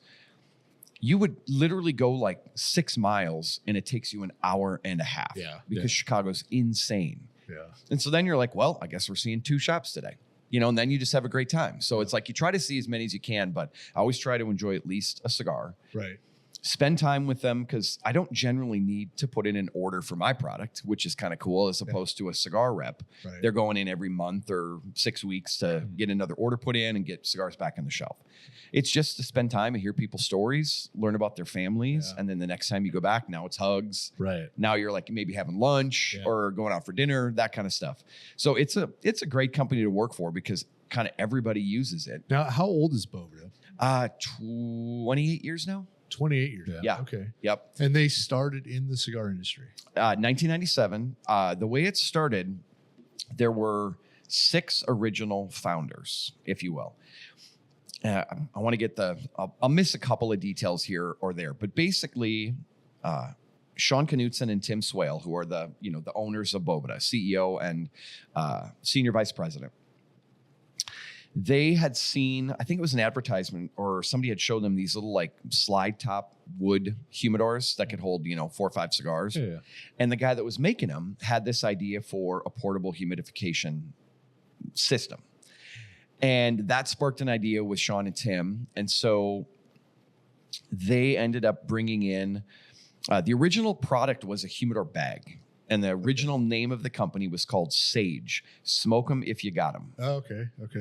Speaker 3: you would literally go like 6 miles and it takes you an hour and a half because Chicago's insane.
Speaker 2: Yeah.
Speaker 3: And so then you're like, well, I guess we're seeing 2 shops today. And then you just have a great time. So it's like you try to see as many as you can, but I always try to enjoy at least a cigar.
Speaker 2: Right.
Speaker 3: spend time with them, because I don't generally need to put in an order for my product, which is kind of cool as opposed to a cigar rep.
Speaker 2: Right.
Speaker 3: They're going in every month or 6 weeks to get another order put in and get cigars back on the shelf. It's just to spend time and hear people's stories, learn about their families. And then the next time you go back, now it's hugs.
Speaker 1: Right.
Speaker 3: Now you're like maybe having lunch or going out for dinner, that kind of stuff. So it's a great company to work for because kind of everybody uses it.
Speaker 2: Now, how old is Boveda?
Speaker 3: 28 years now.
Speaker 2: 28 years.
Speaker 3: Yeah.
Speaker 2: Okay.
Speaker 3: Yep.
Speaker 2: And they started in the cigar industry.
Speaker 3: 1997. The way it started, there were 6 original founders, if you will. I want to get I'll miss a couple of details here or there, but basically, Sean Knutson and Tim Swale, who are the owners of Boveda, CEO and senior vice president. They had seen, I think it was an advertisement or somebody had showed them these little like slide top wood humidors that could hold, 4 or 5 cigars.
Speaker 1: Yeah.
Speaker 3: And the guy that was making them had this idea for a portable humidification system. And that sparked an idea with Sean and Tim. And so they ended up bringing in, the original product was a humidor bag. And the original name of the company was called Sage. Smoke 'em if you got 'em.
Speaker 2: Oh, okay. Okay.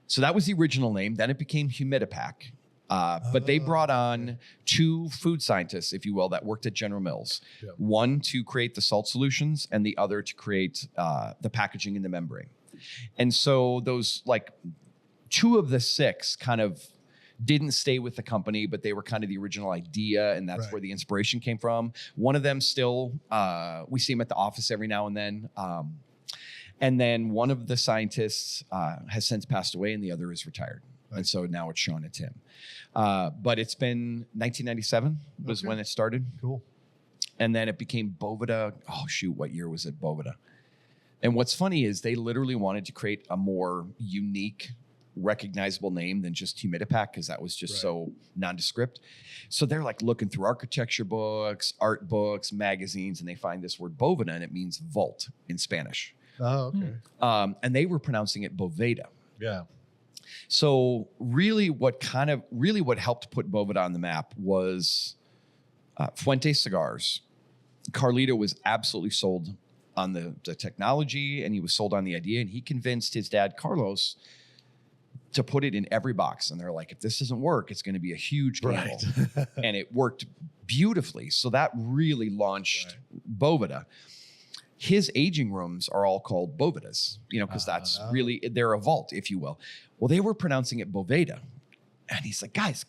Speaker 3: So that was the original name. Then it became Humidipack. But they brought on 2 food scientists, if you will, that worked at General Mills.
Speaker 1: Yep.
Speaker 3: One to create the salt solutions and the other to create the packaging and the membrane. And so those 2 of the 6 kind of didn't stay with the company, but they were kind of the original idea, and that's where the inspiration came from. One of them still, we see him at the office every now and then. And then one of the scientists has since passed away, and the other is retired. Right. And so now it's Sean and Tim. But it's been 1997 was when it started.
Speaker 2: Cool.
Speaker 3: And then it became Boveda. Oh, shoot, what year was it, Boveda? And what's funny is they literally wanted to create a more unique, recognizable name than just Humidipack, because that was just so nondescript. So they're like looking through architecture books, art books, magazines, and they find this word Boveda, and it means vault in Spanish.
Speaker 2: Oh, okay.
Speaker 3: And they were pronouncing it Boveda.
Speaker 1: Yeah.
Speaker 3: So really what helped put Boveda on the map was Fuente Cigars. Carlito was absolutely sold on the technology, and he was sold on the idea, and he convinced his dad, Carlos, to put it in every box. And they're like, if this doesn't work, it's going to be a huge gamble. And it worked beautifully. So that really launched Boveda. His aging rooms are all called Bovedas, because that's really, they're a vault, if you will. Well, they were pronouncing it Boveda. And he's like, guys,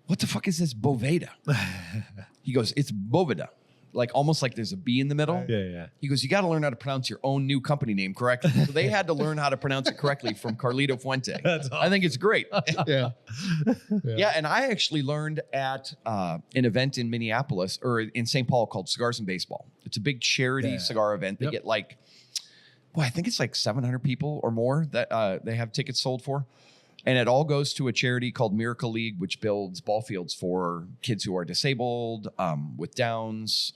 Speaker 3: what the fuck is this Boveda? He goes, it's Boveda. Almost like there's a B in the middle.
Speaker 1: Yeah.
Speaker 3: He goes, you got to learn how to pronounce your own new company name correctly. So they had to learn how to pronounce it correctly from Carlito Fuente.
Speaker 1: That's awesome.
Speaker 3: I think it's great.
Speaker 2: Yeah.
Speaker 3: Yeah, and I actually learned at an event in Minneapolis or in St. Paul called Cigars and Baseball. It's a big charity cigar event. They get I think it's 700 people or more that they have tickets sold for. And it all goes to a charity called Miracle League, which builds ball fields for kids who are disabled, with Downs,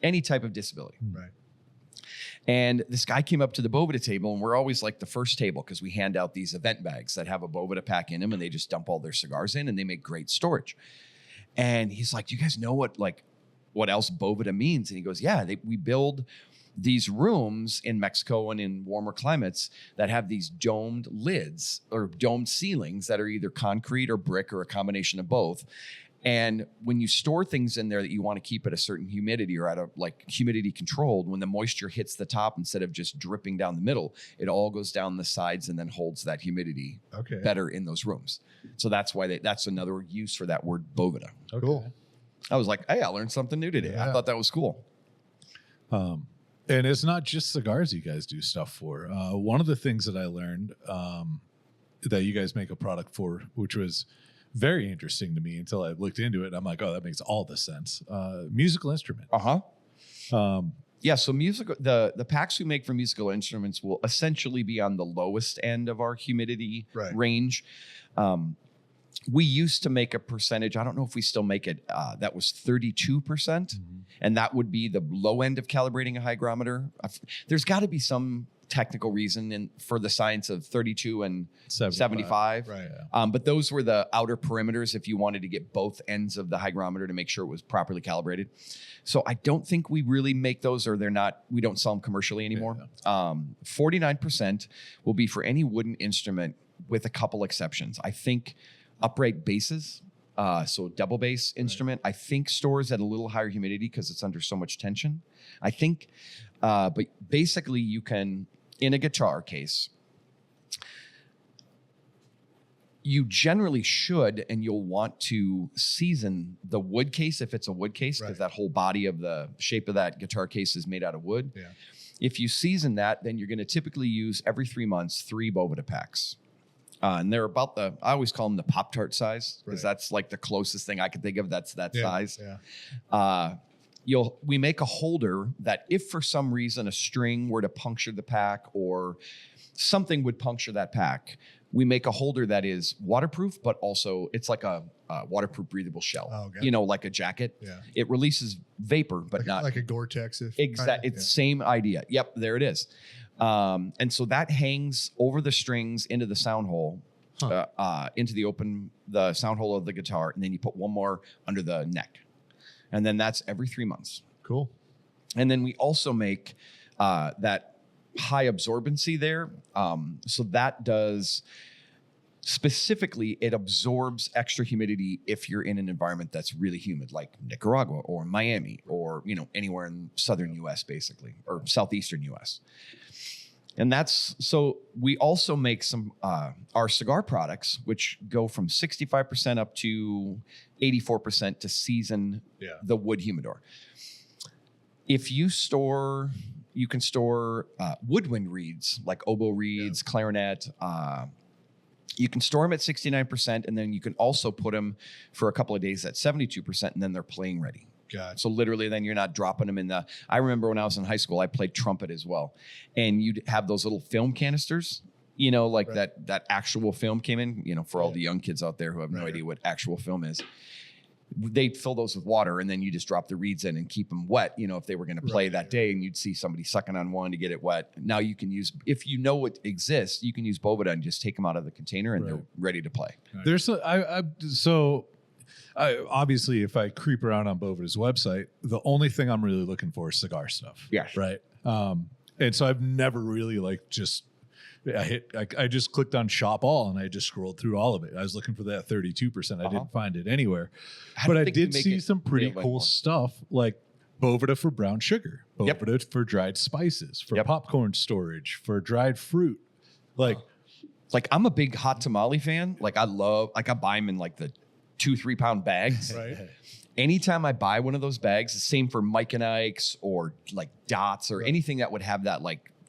Speaker 3: any type of disability.
Speaker 2: Right.
Speaker 3: And this guy came up to the Boveda table, and we're always like the first table because we hand out these event bags that have a Boveda pack in them, and they just dump all their cigars in, and they make great storage. And he's like, do you guys know what else Boveda means? And he goes, yeah, we build these rooms in Mexico and in warmer climates that have these domed lids or domed ceilings that are either concrete or brick or a combination of both. And when you store things in there that you want to keep at a certain humidity or at a humidity controlled, when the moisture hits the top instead of just dripping down the middle, it all goes down the sides and then holds that humidity better in those rooms. So that's why that's another use for that word Boveda.
Speaker 1: Okay.
Speaker 2: Cool.
Speaker 3: I was like, hey, I learned something new today. I thought that was cool.
Speaker 1: And it's not just cigars you guys do stuff for. One of the things that I learned that you guys make a product for, which was very interesting to me until I looked into it. I'm like, oh, that makes all the sense. Musical instrument.
Speaker 3: Yeah, so the packs we make for musical instruments will essentially be on the lowest end of our humidity range. We used to make a percentage, I don't know if we still make it, that was 32%. And that would be the low end of calibrating a hygrometer. There's got to be some technical reason and for the science of 32 and 75.
Speaker 2: Right.
Speaker 3: But those were the outer perimeters if you wanted to get both ends of the hygrometer to make sure it was properly calibrated. So I don't think we really make those, or we don't sell them commercially anymore. 49% will be for any wooden instrument with a couple exceptions. I think upright basses, so double bass instrument, I think stores at a little higher humidity because it's under so much tension. I think, but basically you can, in a guitar case, you generally should, and you'll want to season the wood case if it's a wood case, because that whole body of the shape of that guitar case is made out of wood.
Speaker 2: Yeah.
Speaker 3: If you season that, then you're going to typically use every 3 months 3 Boveda packs. And they're about I always call them the Pop-Tart size, because that's like the closest thing I can think of that's that size.
Speaker 2: Yeah.
Speaker 3: We make a holder that if for some reason a string were to puncture the pack or something would puncture that pack, we make a holder that is waterproof, but also it's like a waterproof breathable shell.
Speaker 2: Oh, okay.
Speaker 3: You know, like a jacket.
Speaker 2: Yeah.
Speaker 3: It releases vapor, but not
Speaker 2: like a Gore-Tex.
Speaker 3: Exactly. It's same idea. Yep, there it is. And so that hangs over the strings into the sound hole, into the sound hole of the guitar, and then you put one more under the neck. And then that's every 3 months.
Speaker 2: Cool.
Speaker 3: And then we also make that high absorbency there. So that does specifically, it absorbs extra humidity if you're in an environment that's really humid, like Nicaragua or Miami or, anywhere in southern US basically, or southeastern US. And so we also make some, our cigar products, which go from 65% up to 84% to season the wood humidor. If you can store woodwind reeds, like oboe reeds, clarinet. You can store them at 69%, and then you can also put them for a couple of days at 72%, and then they're playing ready.
Speaker 2: God.
Speaker 3: So literally then you're not dropping them in I remember when I was in high school, I played trumpet as well. And you'd have those little film canisters, that actual film came in, for all the young kids out there who have no idea what actual film is. They'd fill those with water, and then you just drop the reeds in and keep them wet, if they were going to play that day, and you'd see somebody sucking on one to get it wet. Now you can use, if you know it exists, you can use Boveda and just take them out of the container and they're ready to play.
Speaker 1: There's obviously, if I creep around on Boveda's website, the only thing I'm really looking for is cigar stuff.
Speaker 3: Yes.
Speaker 1: Right. And so I've never really I just clicked on shop all and I just scrolled through all of it. I was looking for that 32%. I didn't find it anywhere, but I did see some pretty cool stuff like Boveda for brown sugar, Boveda for dried spices, for popcorn storage, for dried fruit. Like
Speaker 3: I'm a big hot tamale fan. I buy them in the 2-3 pound bags.
Speaker 2: Right.
Speaker 3: Anytime I buy one of those bags, the same for Mike and Ike's or Dots or anything that would have that,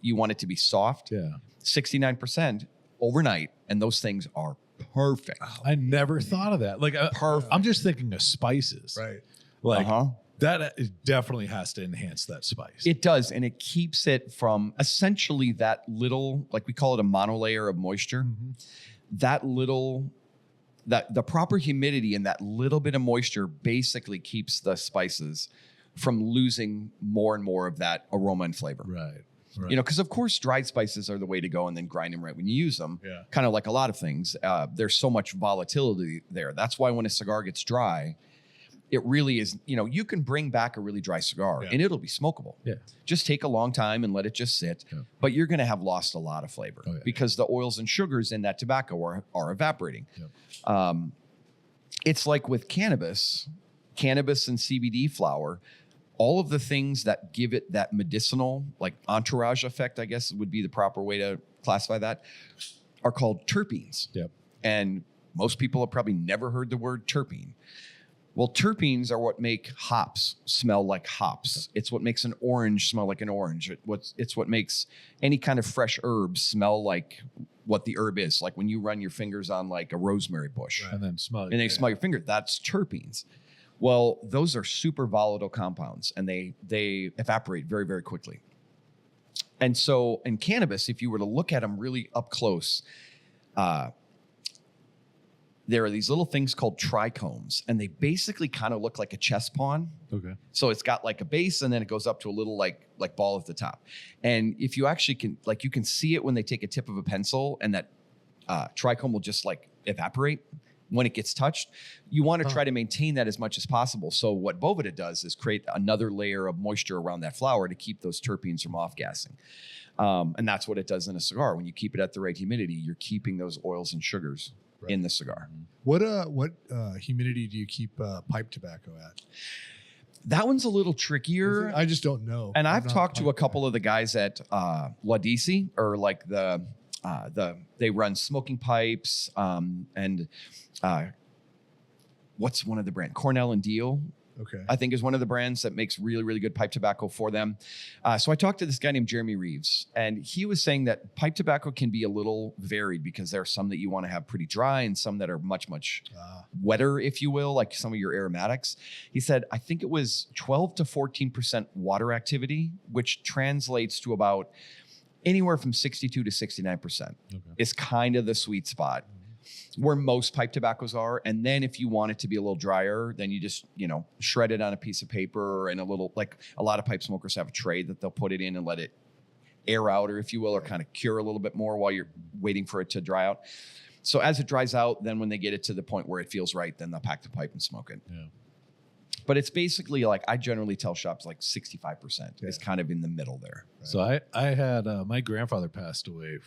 Speaker 3: you want it to be soft.
Speaker 1: Yeah.
Speaker 3: 69% overnight. And those things are perfect.
Speaker 1: I never thought of that.
Speaker 3: Perfect.
Speaker 1: I'm just thinking of spices.
Speaker 2: Right.
Speaker 1: That definitely has to enhance that spice.
Speaker 3: It does. And it keeps it from essentially that little, we call it a monolayer of moisture.
Speaker 1: Mm-hmm.
Speaker 3: The proper humidity and that little bit of moisture basically keeps the spices from losing more and more of that aroma and flavor.
Speaker 1: Right.
Speaker 3: Because of course dried spices are the way to go, and then grind them right when you use them.
Speaker 1: Yeah.
Speaker 3: Kind of like a lot of things. There's so much volatility there. That's why when a cigar gets dry, it really is, you can bring back a really dry cigar and it'll be smokable. Yeah. Just take a long time and let it just sit. Yeah. But you're going to have lost a lot of flavor because the oils and sugars in that tobacco are evaporating. Yeah. It's like with cannabis and CBD flower, all of the things that give it that medicinal, entourage effect, I guess would be the proper way to classify that, are called terpenes.
Speaker 1: Yep.
Speaker 3: And most people have probably never heard the word terpene. Well, terpenes are what make hops smell like hops. It's what makes an orange smell like an orange. It's what makes any kind of fresh herbs smell like what the herb is. Like when you run your fingers on a rosemary bush.
Speaker 1: Right. And then smell it.
Speaker 3: And they smell your finger. That's terpenes. Well, those are super volatile compounds, and they evaporate very, very quickly. And so in cannabis, if you were to look at them really up close, there are these little things called trichomes, and they basically kind of look like a chess pawn.
Speaker 1: Okay.
Speaker 3: So it's got like a base, and then it goes up to a little like ball at the top. And if you actually can, like, you can see it when they take a tip of a pencil, and that trichome will just like evaporate when it gets touched. You want to try to maintain that as much as possible. So what Boveda does is create another layer of moisture around that flower to keep those terpenes from off-gassing. And that's what it does in a cigar. When you keep it at the right humidity, you're keeping those oils and sugars in the cigar.
Speaker 2: What humidity do you keep pipe tobacco at?
Speaker 3: That one's a little trickier.
Speaker 2: I just don't know.
Speaker 3: And
Speaker 2: I'm
Speaker 3: I've
Speaker 2: not
Speaker 3: talked to
Speaker 2: pipe
Speaker 3: a couple of the guys at Ladisi, or like they run smoking pipes, and what's one of the brand? Cornell and Deal,
Speaker 2: Okay.
Speaker 3: I think, is one of the brands that makes really, really good pipe tobacco for them. So I talked to this guy named Jeremy Reeves, and he was saying that pipe tobacco can be a little varied because there are some that you want to have pretty dry and some that are much, much wetter, if you will, like some of your aromatics. He said, I think it was 12 to 14% water activity, which translates to about anywhere from 62 to 69% is kind of the sweet spot where most pipe tobaccos are. And then if you want it to be a little drier, then you just, shred it on a piece of paper, and a little, like a lot of pipe smokers have a tray that they'll put it in and let it air out, or if you will, or kind of cure a little bit more while you're waiting for it to dry out. So as it dries out, then when they get it to the point where it feels right, then they'll pack the pipe and smoke it. Yeah. But it's basically like, I generally tell shops like 65% is kind of in the middle there.
Speaker 1: Right. So I had, my grandfather passed away.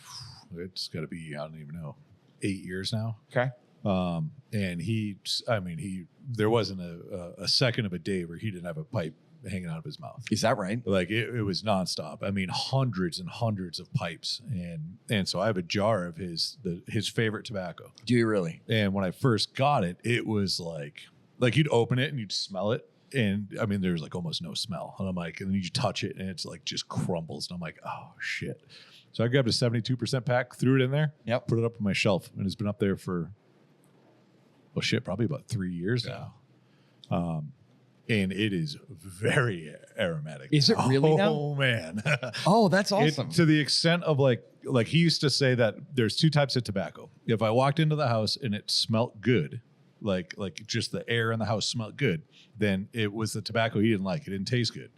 Speaker 1: It's got to be, I don't even know, 8 years now.
Speaker 3: Okay.
Speaker 1: And there wasn't a second of a day where he didn't have a pipe hanging out of his mouth.
Speaker 3: Is that right?
Speaker 1: Like it was nonstop. I mean, hundreds and hundreds of pipes. And so I have a jar of his favorite tobacco.
Speaker 3: Do you really?
Speaker 1: And when I first got it, it was like you'd open it and you'd smell it. And I mean, there's like almost no smell. And I'm like, and then you touch it and it's like just crumbles. And I'm like, oh shit. So I grabbed a 72% pack, threw it in there, put it up on my shelf, and it's been up there for, probably about 3 years now. And it is very aromatic.
Speaker 3: Is it really now?
Speaker 1: Oh man.
Speaker 3: Oh, that's awesome.
Speaker 1: To the extent of like he used to say that there's two types of tobacco. If I walked into the house and it smelled good, like just the air in the house smelled good, then it was the tobacco he didn't like. It didn't taste good.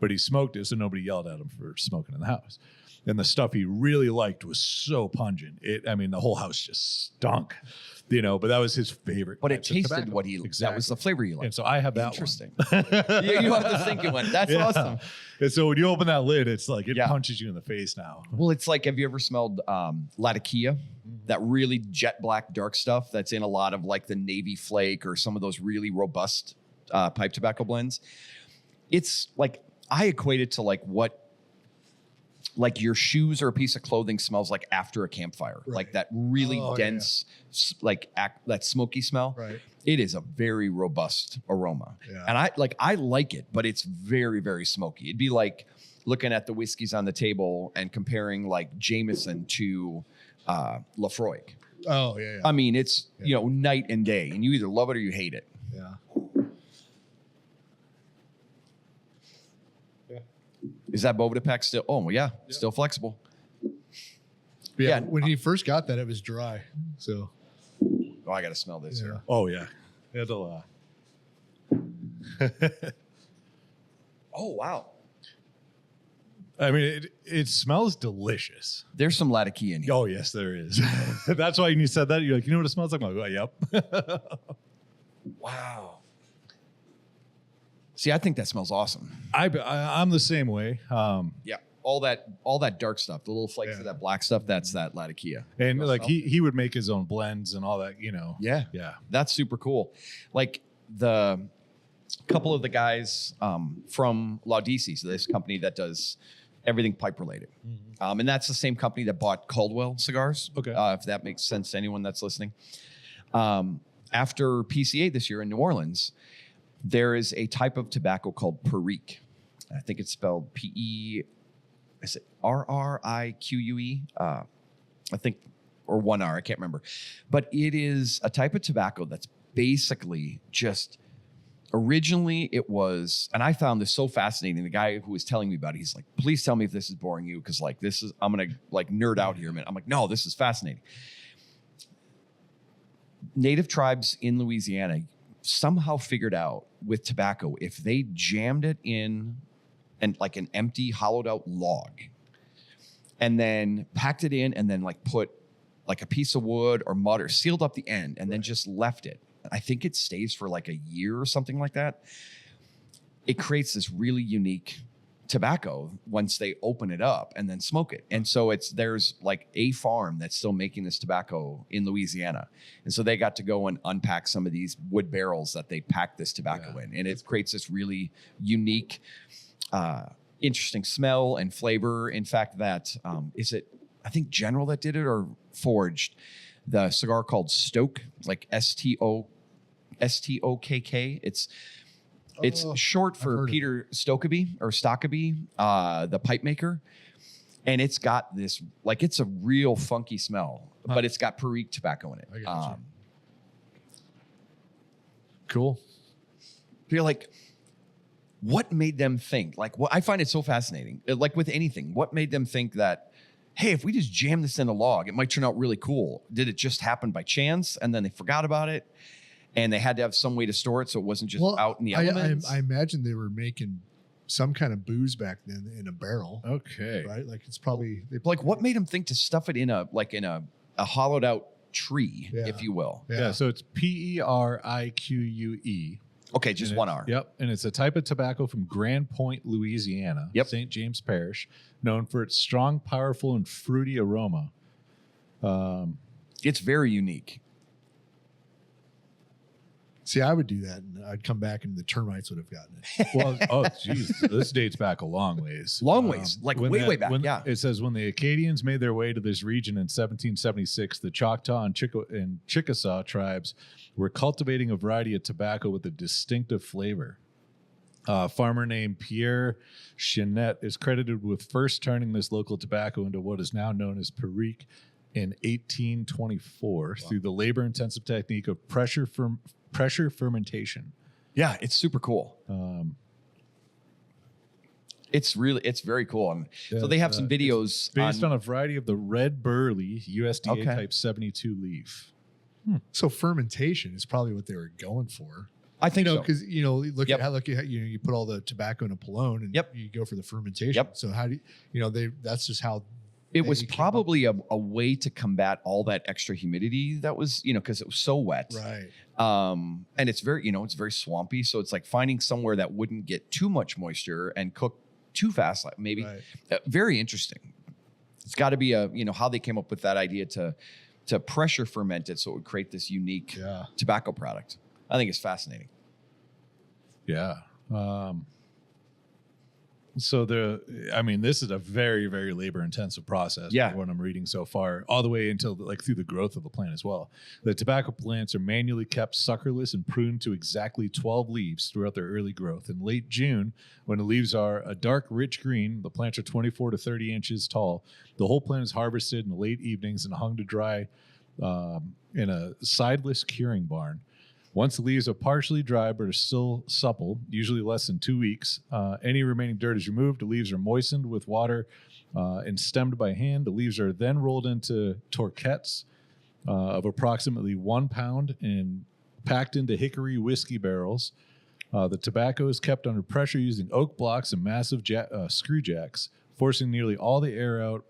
Speaker 1: But he smoked it, so nobody yelled at him for smoking in the house. And the stuff he really liked was so pungent. The whole house just stunk, but that was his favorite.
Speaker 3: But it tasted what he, that was the flavor you liked.
Speaker 1: And so I have that
Speaker 3: Interesting. You have the thinking one. That's awesome.
Speaker 1: And so when you open that lid, it's like, it punches you in the face now.
Speaker 3: Well, it's like, have you ever smelled Latakia? That really jet black dark stuff that's in a lot of like the Navy Flake or some of those really robust pipe tobacco blends. It's like, I equate it to like your shoes or a piece of clothing smells like after a campfire, like that really dense, that smoky smell.
Speaker 2: Right.
Speaker 3: It is a very robust aroma. Yeah. And I like it, but it's very, very smoky. It'd be like looking at the whiskeys on the table and comparing like Jameson to Lafroig.
Speaker 2: Oh yeah.
Speaker 3: I mean, it's, night and day, and you either love it or you hate it.
Speaker 2: Yeah.
Speaker 3: Is that Boveda pack still? Oh, yeah, still flexible.
Speaker 2: Yeah. When he first got that, it was dry. So.
Speaker 3: Oh, I got to smell this here.
Speaker 1: Oh, yeah. It'll.
Speaker 3: Oh, wow.
Speaker 1: I mean, it smells delicious.
Speaker 3: There's some Latakia in here.
Speaker 1: Oh, yes, there is. That's why when you said that, you're like, you know what it smells like? I'm like, oh, yep.
Speaker 3: Wow. See, I think that smells awesome.
Speaker 1: I'm the same way.
Speaker 3: Yeah, all that dark stuff, the little flakes of that black stuff, that's that Latakia.
Speaker 1: And like he would make his own blends and all that,
Speaker 3: Yeah, that's super cool. Like the couple of the guys from Laudisi, so this company that does everything pipe related, and that's the same company that bought Caldwell cigars. Okay, if that makes sense to anyone that's listening. After PCA this year in New Orleans, there is a type of tobacco called Perique. I think it's spelled P-E, is it R-R-I-Q-U-E? I think, or one R, I can't remember. But it is a type of tobacco that's basically just, originally it was, and I found this so fascinating. The guy who was telling me about it, he's like, please tell me if this is boring you, because like this is, I'm going to like nerd out here a minute. I'm like, no, this is fascinating. native tribes in Louisiana somehow figured out with tobacco, if they jammed it in and like an empty hollowed out log and then packed it in and then like put like a piece of wood or mud or sealed up the end and then just left it. I think it stays for like a year or something like that. It creates this really unique tobacco once they open it up and then smoke it. And so there's like a farm that's still making this tobacco in Louisiana. And so they got to go and unpack some of these wood barrels that they packed this tobacco in. And it creates this really unique, interesting smell and flavor. In fact, that I think General that did it or Forged, the cigar called Stoke, like Stokk. It's short for Peter Stokkeby or Stokkeby, the pipe maker. And it's got this, like, it's a real funky smell, but it's got Perique tobacco in it.
Speaker 2: I got Cool.
Speaker 3: You're like, what made them think? Like, I find it so fascinating. Like with anything, what made them think that, hey, if we just jam this in a log, it might turn out really cool. Did it just happen by chance and then they forgot about it? And they had to have some way to store it so it wasn't just out in the elements.
Speaker 2: I imagine they were making some kind of booze back then in a barrel.
Speaker 1: Okay.
Speaker 2: Right? Like it's probably...
Speaker 3: Like what made them think to stuff it in a hollowed out tree, if you will?
Speaker 1: Yeah, so it's Perique.
Speaker 3: Okay, just one R.
Speaker 1: Yep, and it's a type of tobacco from Grand Point, Louisiana, St. James Parish, known for its strong, powerful, and fruity aroma.
Speaker 3: It's very unique.
Speaker 2: See, I would do that, and I'd come back, and the termites would have gotten it.
Speaker 1: Well, geez, this dates back a long ways.
Speaker 3: Long ways, like way back. Yeah,
Speaker 1: it says when the Acadians made their way to this region in 1776, the Choctaw and Chickasaw tribes were cultivating a variety of tobacco with a distinctive flavor. A farmer named Pierre Chenette is credited with first turning this local tobacco into what is now known as Perique in 1824 through the labor-intensive technique of pressure fermentation.
Speaker 3: Yeah, it's super cool. It's very cool. And so they have some videos
Speaker 1: based on a variety of the red burley USDA type 72 leaf.
Speaker 2: So fermentation is probably what they were going for.
Speaker 3: I think so.
Speaker 2: Because look at how you put all the tobacco in a polone and you go for the fermentation.
Speaker 3: Yep.
Speaker 2: So how do that's just how
Speaker 3: it was probably a way to combat all that extra humidity that was, because it was so wet.
Speaker 2: Right.
Speaker 3: And it's very, it's very swampy. So it's like finding somewhere that wouldn't get too much moisture and cook too fast. Like maybe very interesting. It's got to be how they came up with that idea to pressure ferment it so it would create this unique tobacco product. I think it's fascinating.
Speaker 1: Yeah. So this is a very, very labor intensive process.
Speaker 3: Yeah.
Speaker 1: What I'm reading so far, all the way until through the growth of the plant as well. The tobacco plants are manually kept suckerless and pruned to exactly 12 leaves throughout their early growth. In late June, when the leaves are a dark, rich green, the plants are 24 to 30 inches tall. The whole plant is harvested in the late evenings and hung to dry in a sideless curing barn. Once the leaves are partially dry but are still supple, usually less than 2 weeks, any remaining dirt is removed. The leaves are moistened with water and stemmed by hand. The leaves are then rolled into torquettes of approximately 1 pound and packed into hickory whiskey barrels. The tobacco is kept under pressure using oak blocks and massive screw jacks, forcing nearly all the air out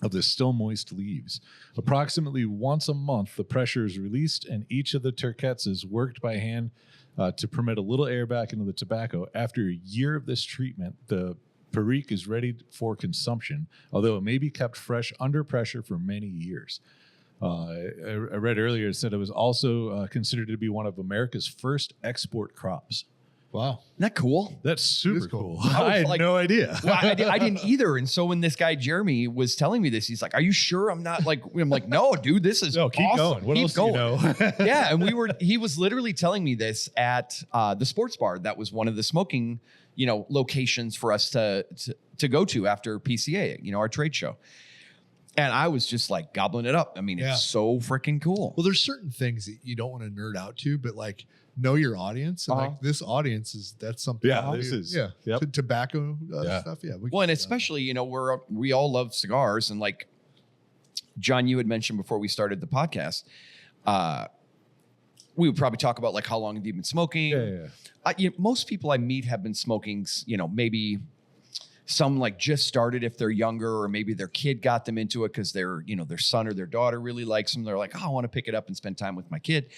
Speaker 1: of the still moist leaves. Approximately once a month, the pressure is released and each of the turquettes is worked by hand to permit a little air back into the tobacco. After a year of this treatment, the Perique is ready for consumption, although it may be kept fresh under pressure for many years. I read earlier it said it was also considered to be one of America's first export crops.
Speaker 2: Wow.
Speaker 3: Isn't that cool?
Speaker 1: That's super cool.
Speaker 3: I
Speaker 1: had no idea.
Speaker 3: Well, I didn't either. And so when this guy, Jeremy, was telling me this, he's like, are you sure I'm not like, I'm like, no, dude, this is
Speaker 1: keep
Speaker 3: awesome.
Speaker 1: going. What else do you know?
Speaker 3: Yeah. And he was literally telling me this at the sports bar. That was one of the smoking, locations for us to go to after PCA, our trade show. And I was just like gobbling it up. I mean, it's so freaking cool.
Speaker 2: Well, there's certain things that you don't want to nerd out to, but like know your audience. And like this audience that's something.
Speaker 1: Yeah, this is. Yeah. Yep.
Speaker 2: Tobacco stuff. Yeah.
Speaker 3: Well, and especially, we all love cigars. And like John, you had mentioned before we started the podcast, we would probably talk about like how long have you been smoking?
Speaker 1: Yeah.
Speaker 3: Most people I meet have been smoking, maybe some like just started if they're younger, or maybe their kid got them into it because their son or their daughter really likes them. They're like, oh, I want to pick it up and spend time with my kid.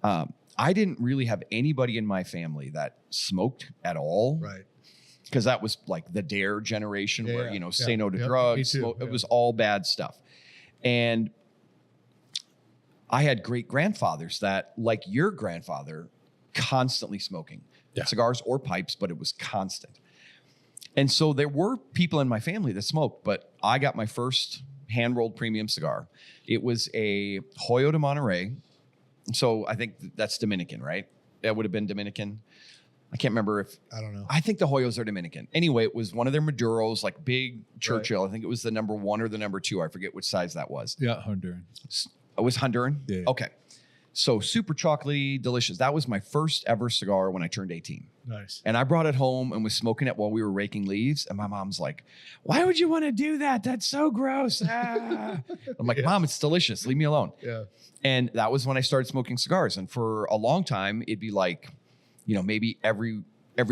Speaker 2: Right.
Speaker 3: I didn't really have anybody in my family that smoked at all.
Speaker 2: Right.
Speaker 3: Because that was like the DARE generation where, say no to
Speaker 2: me
Speaker 3: drugs.
Speaker 2: too.
Speaker 3: It was all bad stuff. And I had great grandfathers that, like your grandfather, constantly smoking cigars or pipes, but it was constant. And so there were people in my family that smoked, but I got my first hand-rolled premium cigar. It was a Hoyo de Monterrey. So I think that's Dominican, right? That would have been Dominican. I can't remember if...
Speaker 2: I don't know.
Speaker 3: I think the Hoyos are Dominican. Anyway, it was one of their Maduros, like big Churchill. Right. I think it was the number 1 or the number 2. I forget which size that was.
Speaker 1: Yeah, Honduran.
Speaker 3: It was Honduran?
Speaker 1: Yeah.
Speaker 3: Okay. So super chocolatey, delicious. That was my first ever cigar when I turned 18.
Speaker 2: Nice.
Speaker 3: And I brought it home and was smoking it while we were raking leaves. And my mom's like, why would you want to do that? That's so gross. Ah. I'm like, Mom, it's delicious. Leave me alone.
Speaker 2: Yeah.
Speaker 3: And that was when I started smoking cigars. And for a long time, it'd be like, maybe every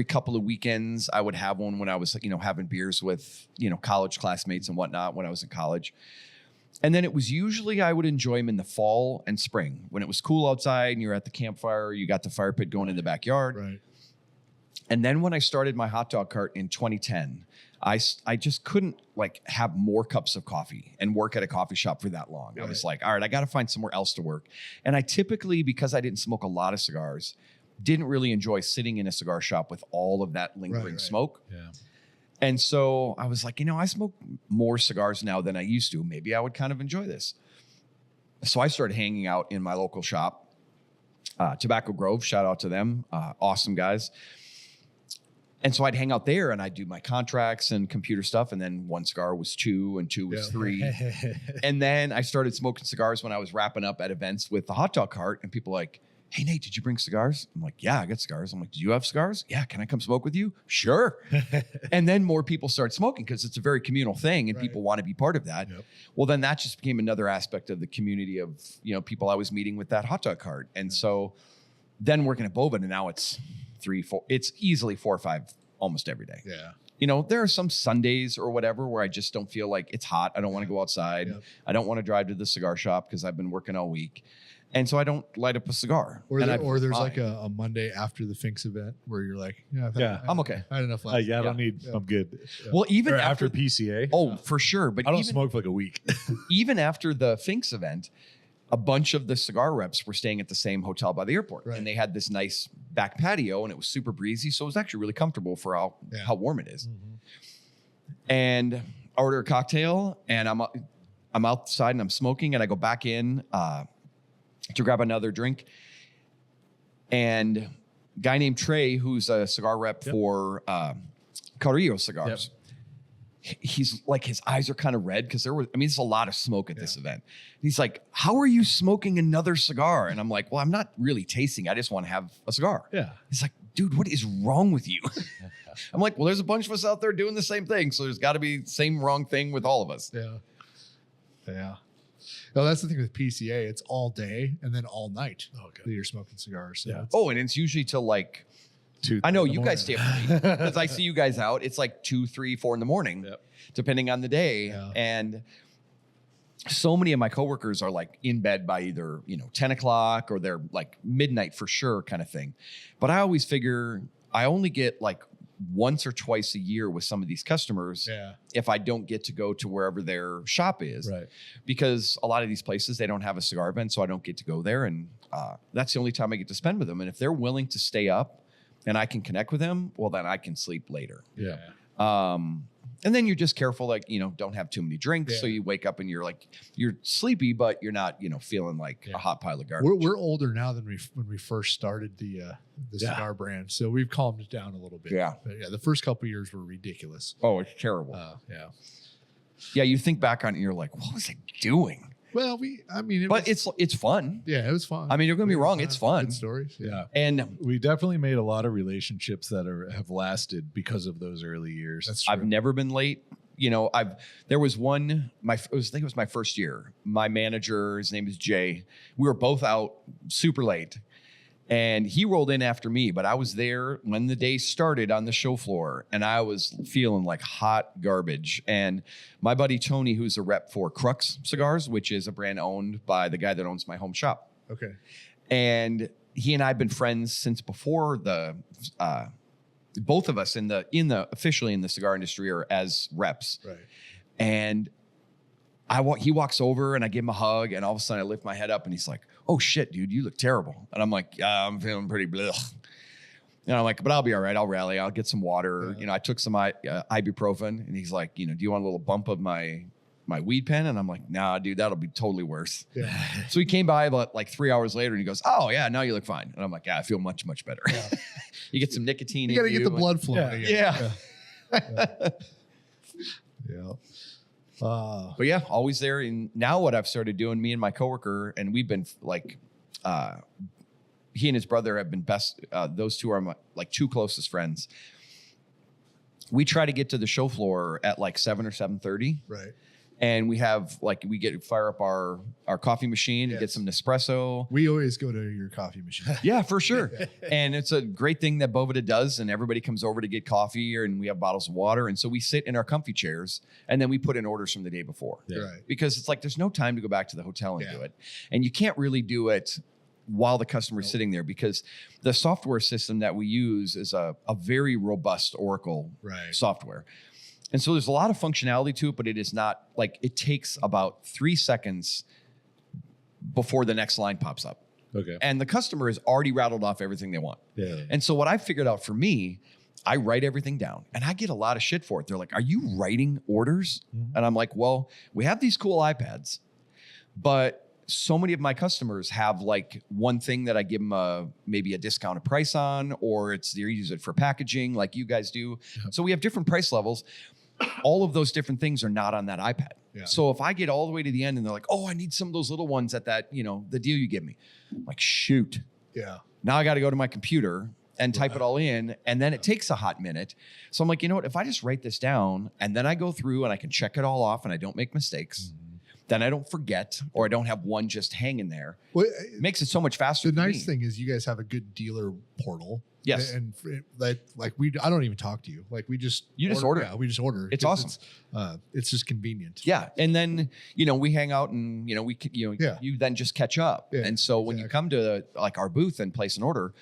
Speaker 3: couple of weekends I would have one when I was, having beers with, college classmates and whatnot when I was in college. And then it was usually I would enjoy them in the fall and spring when it was cool outside and you're at the campfire, you got the fire pit going in the backyard.
Speaker 2: Right.
Speaker 3: And then when I started my hot dog cart in 2010, I just couldn't have more cups of coffee and work at a coffee shop for that long. Right. I was like, all right, I got to find somewhere else to work. And I typically, because I didn't smoke a lot of cigars, didn't really enjoy sitting in a cigar shop with all of that lingering smoke.
Speaker 1: Yeah.
Speaker 3: And so I was like, I smoke more cigars now than I used to. Maybe I would kind of enjoy this. So I started hanging out in my local shop, Tobacco Grove. Shout out to them. Awesome guys. And so I'd hang out there and I'd do my contracts and computer stuff. And then 1 cigar was 2 and 2 was 3. And then I started smoking cigars when I was wrapping up at events with the hot dog cart. And people like, hey, Nate, did you bring cigars? I'm like, yeah, I got cigars. I'm like, do you have cigars? Yeah, can I come smoke with you? Sure. And then more people start smoking because it's a very communal thing and people want to be part of that. Yep. Well, then that just became another aspect of the community of, people I was meeting with that hot dog cart. And so then working at Boveda, and now it's 3, 4, it's easily 4 or 5 almost every day.
Speaker 2: Yeah.
Speaker 3: There are some Sundays or whatever where I just don't feel like it's hot. I don't want to go outside. Yep. I don't want to drive to the cigar shop because I've been working all week. And so I don't light up a cigar.
Speaker 2: Or there's like a Monday after the Finks event where you're like,
Speaker 3: I'm okay.
Speaker 2: I had enough last
Speaker 1: I don't need, I'm good.
Speaker 2: Yeah.
Speaker 3: Well, even
Speaker 1: after PCA.
Speaker 3: Oh, for sure. But
Speaker 1: I don't smoke for like a week.
Speaker 3: Even after the Finks event, a bunch of the cigar reps were staying at the same hotel by the airport. Right. And they had this nice back patio and it was super breezy. So it was actually really comfortable for how warm it is. Mm-hmm. And I order a cocktail and I'm outside and I'm smoking and I go back in to grab another drink. And a guy named Trey, who's a cigar rep for Carrillo cigars, he's like, his eyes are kind of red because there's a lot of smoke at this event. He's like, how are you smoking another cigar? And I'm like, well, I'm not really tasting. I just want to have a cigar.
Speaker 1: Yeah.
Speaker 3: He's like, dude, what is wrong with you? I'm like, well, there's a bunch of us out there doing the same thing. So there's got to be the same wrong thing with all of us.
Speaker 2: Yeah. Yeah. No, that's the thing with PCA. It's all day and then all night that you're smoking cigars. So
Speaker 3: and it's usually till like
Speaker 1: 2.
Speaker 3: I know you guys stay up late because I see you guys out. It's like 2, 3, 4 in the morning, depending on the day. Yeah. And so many of my coworkers are like in bed by either 10 o'clock or they're like midnight for sure kind of thing. But I always figure I only get like once or twice a year with some of these customers if I don't get to go to wherever their shop is.
Speaker 1: Right.
Speaker 3: Because a lot of these places, they don't have a cigar event, so I don't get to go there. And that's the only time I get to spend with them. And if they're willing to stay up and I can connect with them, well, then I can sleep later.
Speaker 1: Yeah.
Speaker 3: And then you're just careful, like, don't have too many drinks. Yeah. So you wake up and you're like, you're sleepy, but you're not, feeling like a hot pile of garbage.
Speaker 2: We're older now than when we first started the cigar brand. So we've calmed it down a little bit.
Speaker 3: Yeah.
Speaker 2: But the first couple of years were ridiculous.
Speaker 3: Oh, it's terrible. Yeah. You think back on it and you're like, what was I doing?
Speaker 2: Well,
Speaker 3: it's fun.
Speaker 2: Yeah, it was fun.
Speaker 3: I mean, you're going to be wrong. It's fun.
Speaker 2: Good stories. Yeah.
Speaker 3: And
Speaker 1: we definitely made a lot of relationships that have lasted because of those early years.
Speaker 2: That's true.
Speaker 3: I've never been late. There was one, I think it was my first year. My manager, his name is Jay. We were both out super late And he rolled in after me, but I was there when the day started on the show floor, and I was feeling like hot garbage. And my buddy Tony, who's a rep for Crux Cigars, which is a brand owned by the guy that owns my home shop.
Speaker 2: Okay.
Speaker 3: And he and I have been friends since before the both of us in the officially in the cigar industry are as reps.
Speaker 2: Right.
Speaker 3: And he walks over and I give him a hug, and all of a sudden I lift my head up and he's like, "Oh shit, dude, you look terrible." And I'm like, "Yeah, I'm feeling pretty blech." And I'm like, "But I'll be all right. I'll rally. I'll get some water."
Speaker 2: Yeah.
Speaker 3: You know, I took some ibuprofen, and he's like, "You know, do you want a little bump of my weed pen?" And I'm like, "Nah, dude, that'll be totally worse."
Speaker 2: Yeah.
Speaker 3: So he came by about like 3 hours later and he goes, "Oh yeah, now you look fine." And I'm like, "Yeah, I feel much, much better."
Speaker 2: Yeah.
Speaker 3: You get some nicotine.
Speaker 2: You got to
Speaker 3: in
Speaker 2: get the blood flowing.
Speaker 3: Yeah.
Speaker 2: Yeah.
Speaker 3: But yeah, always there. And now what I've started doing, me and my coworker, and we've been like, he and his brother have been best. Those two are my like two closest friends. We try to get to the show floor at like 7 or 7:30.
Speaker 2: Right.
Speaker 3: And we have like, fire up our coffee machine and get
Speaker 2: Yes.
Speaker 3: some Nespresso.
Speaker 2: We always go to your coffee machine.
Speaker 3: Yeah, for sure. And it's a great thing that Boveda does. And everybody comes over to get coffee, and we have bottles of water. And so we sit in our comfy chairs, and then we put in orders from the day before.
Speaker 1: Yeah.
Speaker 2: Right.
Speaker 3: Because it's like, there's no time to go back to the hotel and
Speaker 2: Yeah.
Speaker 3: do it. And you can't really do it while the customer's sitting there, because the software system that we use is a very robust Oracle
Speaker 2: Right.
Speaker 3: software. And so there's a lot of functionality to it, but it is not like, it takes about 3 seconds before the next line pops up.
Speaker 1: Okay.
Speaker 3: And the customer has already rattled off everything they want.
Speaker 1: Yeah.
Speaker 3: And so what I figured out for me, I write everything down, and I get a lot of shit for it. They're like, "Are you writing orders?"
Speaker 1: Mhm.
Speaker 3: And I'm like, "Well, we have these cool iPads, but so many of my customers have like one thing that I give them maybe a discounted price on, or they use it for packaging like you guys do."
Speaker 1: Yep.
Speaker 3: So we have different price levels. All of those different things are not on that iPad.
Speaker 2: Yeah.
Speaker 3: So if I get all the way to the end and they're like, "Oh, I need some of those little ones at that, the deal you give me," I'm like, shoot.
Speaker 2: Yeah.
Speaker 3: Now I got to go to my computer and type it all in, and then it takes a hot minute. So I'm like, you know what? If I just write this down and then I go through and I can check it all off and I don't make mistakes, then I don't forget, or I don't have one just hanging there.
Speaker 2: Well,
Speaker 3: It makes it so much faster.
Speaker 2: the
Speaker 3: for
Speaker 2: nice
Speaker 3: me.
Speaker 2: thing is you guys have a good dealer portal.
Speaker 3: Yes.
Speaker 2: And I don't even talk to you. Like we just
Speaker 3: You just order.
Speaker 2: Yeah, we just order.
Speaker 3: It's
Speaker 2: 'Cause
Speaker 3: awesome.
Speaker 2: It's just convenient.
Speaker 3: Yeah, and then we hang out, and
Speaker 2: Yeah.
Speaker 3: you then just catch up.
Speaker 2: Yeah,
Speaker 3: And so when you come to like our booth and place an order,